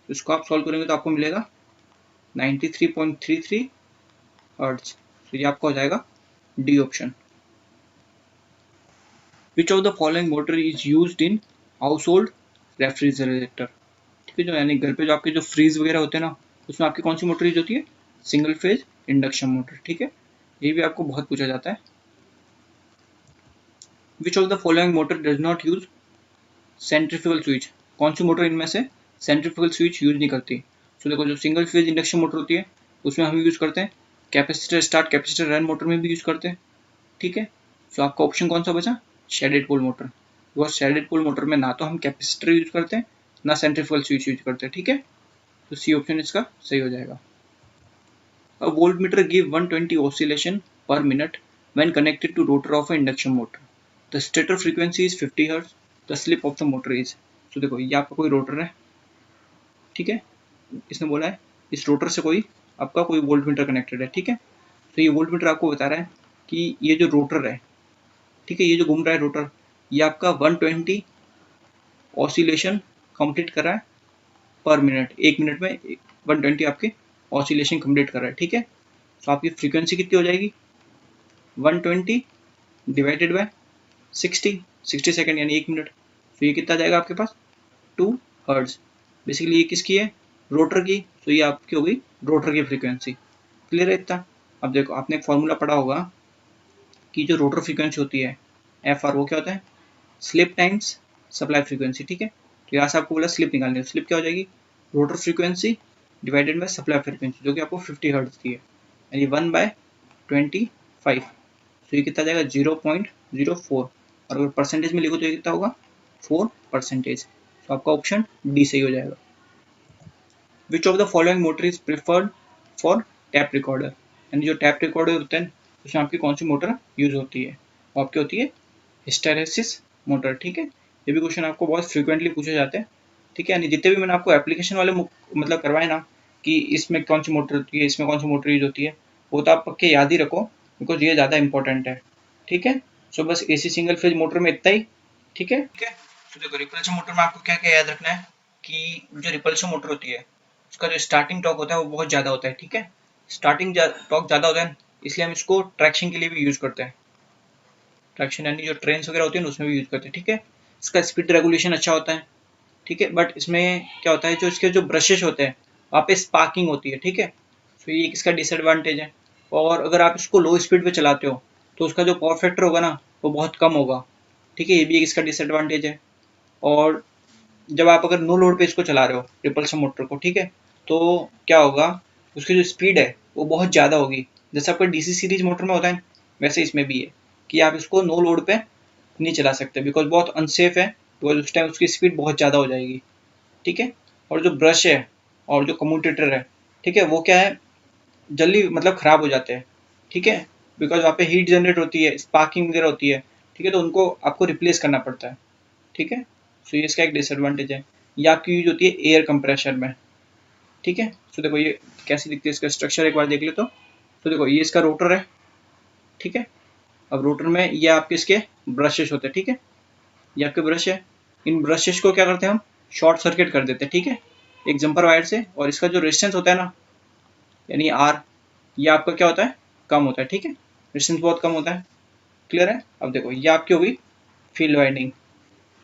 A: इसको आप सॉल्व करेंगे तो आपको मिलेगा 93.33 हर्ट्ज। तो ये आपका हो जाएगा D option. Which of the following motor is used in house hold refrigerator, ठीक है। जो यानी घर पे जो आपके जो फ्रीज वगैरह होते हैं ना, उसमें आपकी कौन सी मोटर यूज होती है, सिंगल फेज इंडक्शन मोटर, ठीक है। ये भी आपको बहुत पूछा जाता है। विच of the following motor does not use centrifugal switch, कौन सी मोटर इनमें से सेंट्रीफ्यूगल स्विच यूज नहीं करती। तो देखो जो सिंगल फेज इंडक्शन मोटर होती है उसमें हम यूज करते हैं capacitor start capacitor run motor में भी यूज करते हैं, ठीक है। तो आपका ऑप्शन कौन सा बचा, shaded pole motor. Because shaded pole motor में ना तो हम कैपेसिटर यूज करते हैं ना सेंट्रीफ्यूगल स्विच यूज करते हैं, ठीक है। तो सी ऑप्शन इसका सही हो जाएगा। A voltmeter give 120 oscillation per minute when connected to rotor of an induction motor. The stator frequency is 50 Hz. The slip of the motor is. तो देखो ये आपका कोई रोटर है, ठीक है। इसने बोला है इस रोटर से कोई आपका कोई वोल्टमीटर कनेक्टेड है, ठीक है। तो ये वोल्टमीटर आपको बता रहा है कि ये जो रोटर है, ठीक है, ये जो घूम रहा है रोटर, ये आपका 120 ऑसिलेशन कंप्लीट कर रहा है पर मिनट, एक मिनट में 120 आपके ऑसिलेशन कंप्लीट कर रहा है, ठीक है। तो आपकी फ्रीक्वेंसी कितनी हो जाएगी 120 डिवाइडेड बाय 60 सेकेंड यानी एक मिनट। तो ये कितना जाएगा आपके पास 2 हर्ट्ज। बेसिकली ये किसकी है, रोटर की। तो ये आपकी हो गई रोटर की फ्रीक्वेंसी। क्लियर है इतना। अब देखो आपने एक फॉर्मूला पढ़ा होगा कि जो रोटर फ्रीक्वेंसी होती है FR, वो क्या होता है स्लिप टाइम्स सप्लाई फ्रीक्वेंसी, ठीक है। तो यहाँ से आपको बोला स्लिप निकालनी है, स्लिप क्या हो जाएगी rotor frequency divided by supply frequency, जो कि आपको 50 हर्ट्ज की है, यानी 1/25। तो ये कितना जाएगा 0.04, और अगर परसेंटेज में लिखो तो ये कितना होगा 4%। तो आपका ऑप्शन डी सही हो जाएगा। विच of the following motor is preferred for tap recorder, यानी जो टैप रिकॉर्डर होते हैं उसमें आपकी कौन सी मोटर यूज होती है, वो आपकी होती है हिस्टैरिसीस मोटर, ठीक है। ये भी क्वेश्चन आपको बहुत फ्रीक्वेंटली पूछे जाते हैं, ठीक है, यानी जितने भी मैंने आपको एप्लीकेशन वाले मतलब करवाए ना कि इसमें कौन सी मोटर होती है, इसमें कौन सी मोटर यूज होती है, वो तो आप पक्के याद ही रखो बिकॉज ये ज़्यादा इंपॉर्टेंट है। ठीक है, सो बस एसी सिंगल फेज मोटर में इतना ही। ठीक है, तो देखो रिपल्शन मोटर में आपको क्या क्या याद रखना है कि जो रिपल्शन मोटर होती है उसका जो स्टार्टिंग टॉर्क होता है वो बहुत ज़्यादा होता है। ठीक है, स्टार्टिंग टॉर्क ज़्यादा होता है इसलिए हम इसको ट्रैक्शन के लिए भी यूज़ करते हैं। ट्रैक्शन यानी जो ट्रेन वगैरह होती है ना उसमें भी यूज़ करते हैं। ठीक है, इसका स्पीड रेगुलेशन अच्छा होता है। ठीक है, बट इसमें क्या होता है जो इसके जो ब्रशेस होते हैं वहाँ पे स्पार्किंग होती है। ठीक है, तो ये इसका डिसएडवांटेज है। और अगर आप इसको लो स्पीड पे चलाते हो तो उसका जो पावर फैक्टर होगा ना वो बहुत कम होगा। ठीक है, ये भी एक इसका डिसएडवांटेज है। और जब आप अगर नो लोड पे इसको चला रहे हो रिपल्शन मोटर को, ठीक है, तो क्या होगा, उसकी जो स्पीड है वो बहुत ज़्यादा होगी। जैसे आपका डीसी सीरीज मोटर में होता है वैसे इसमें भी है कि आप इसको नो लोड पे नहीं चला सकते बिकॉज बहुत अनसेफ है, बिकॉज उस टाइम उसकी स्पीड बहुत ज़्यादा हो जाएगी। ठीक है, और जो ब्रश है और जो कम्यूटेटर है, ठीक है, वो क्या है, जल्दी मतलब ख़राब हो जाते हैं। ठीक है, बिकॉज वहाँ पे हीट जनरेट होती है, स्पार्किंग वगैरह होती है। ठीक है, तो उनको आपको रिप्लेस करना पड़ता है। ठीक है, सो ये इसका एक डिसएडवांटेज है। ये आपकी यूज होती है एयर कंप्रेशर में। ठीक है, सो देखो ये कैसी दिखती है, इसका स्ट्रक्चर एक बार देख ले तो देखो ये इसका रोटर है। ठीक है, अब रोटर में ये आपके इसके ब्रशेस होते हैं। ठीक है, ये आपके ब्रश है, इन ब्रशेस को क्या करते हैं हम शॉर्ट सर्किट कर देते हैं। ठीक है, एक जंपर वायर से, और इसका जो रेजिस्टेंस होता है ना यानी आर, ये आपका क्या होता है कम होता है। ठीक है, रेजिस्टेंस बहुत कम होता है। क्लियर है, अब देखो ये आपकी होगी फील्ड वाइंडिंग।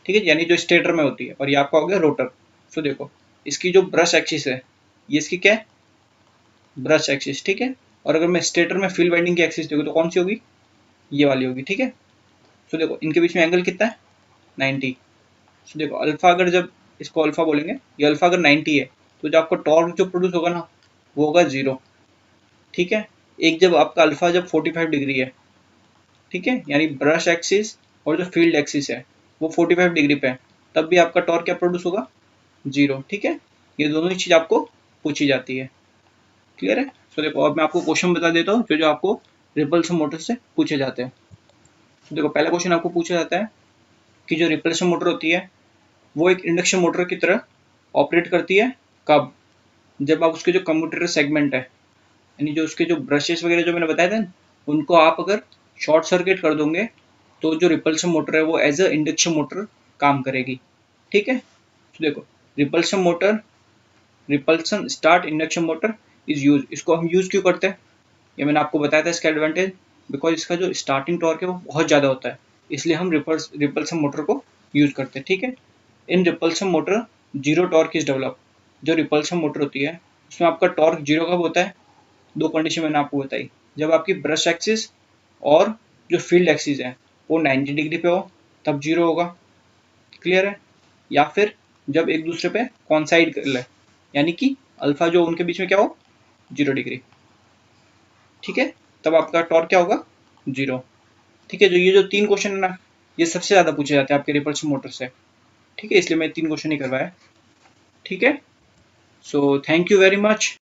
A: ठीक है, यानी जो स्टेटर में होती है, और ये आपका हो गया रोटर। सो देखो इसकी जो ब्रश एक्सिस है ये इसकी क्या है ब्रश एक्सिस। ठीक है, और अगर मैं स्टेटर में फील्ड वाइंडिंग की एक्सिस देखूँ तो कौन सी होगी, ये वाली होगी। ठीक है, सो देखो इनके बीच में एंगल कितना है 90। सो देखो अल्फा, अगर जब इसको अल्फा बोलेंगे, ये अल्फा अगर 90 है तो जो आपका टॉर्क जो प्रोड्यूस होगा ना वो होगा 0। ठीक है, एक जब आपका अल्फा जब 45 डिग्री है, ठीक है, यानी ब्रश एक्सिस और जो फील्ड एक्सिस है वो 45 डिग्री पे है, तब भी आपका टॉर्क क्या प्रोड्यूस होगा 0। ठीक है, ये दोनों ही चीज़ आपको पूछी जाती है। क्लियर है, सो देखो अब मैं आपको क्वेश्चन बता देता हूँ जो जो आपको रिपल्शन मोटर से पूछे जाते हैं। तो देखो पहला क्वेश्चन आपको पूछा जाता है कि जो रिपल्शन मोटर होती है वो एक इंडक्शन मोटर की तरह ऑपरेट करती है कब, जब आप उसके जो कम्यूटेटर सेगमेंट है यानी जो उसके जो ब्रशेस वगैरह जो मैंने बताए थे उनको आप अगर शॉर्ट सर्किट कर दोगे तो जो रिपल्शन मोटर है वो एज अ इंडक्शन मोटर काम करेगी। ठीक है, तो देखो repulsion motor, repulsion start induction motor is use, इसको हम यूज क्यों करते हैं, ये मैंने आपको बताया था इसका एडवांटेज, बिकॉज इसका जो स्टार्टिंग टॉर्क है वो बहुत ज़्यादा होता है, इसलिए हम रिपल्सन मोटर को यूज करते हैं। ठीक है, in repulsion motor zero torque is develop, जो रिपल्सन मोटर होती है उसमें आपका टॉर्क जीरो कब होता है, दो कंडीशन मैंने आपको बताई, जब आपकी ब्रश एक्सिस और जो फील्ड एक्सिस है वो 90 डिग्री पे हो तब जीरो होगा। क्लियर है, या फिर जब एक दूसरे पे कॉन्साइड कर ले यानी कि अल्फा जो उनके बीच में क्या हो 0 डिग्री। ठीक है, तब आपका टॉर्क क्या होगा 0। ठीक है, जो ये जो 3 क्वेश्चन है ना ये सबसे ज़्यादा पूछे जाते हैं आपके रिपल्शन मोटर से। ठीक है, इसलिए मैं 3 क्वेश्चन ही करवाया। ठीक है, so thank you very much.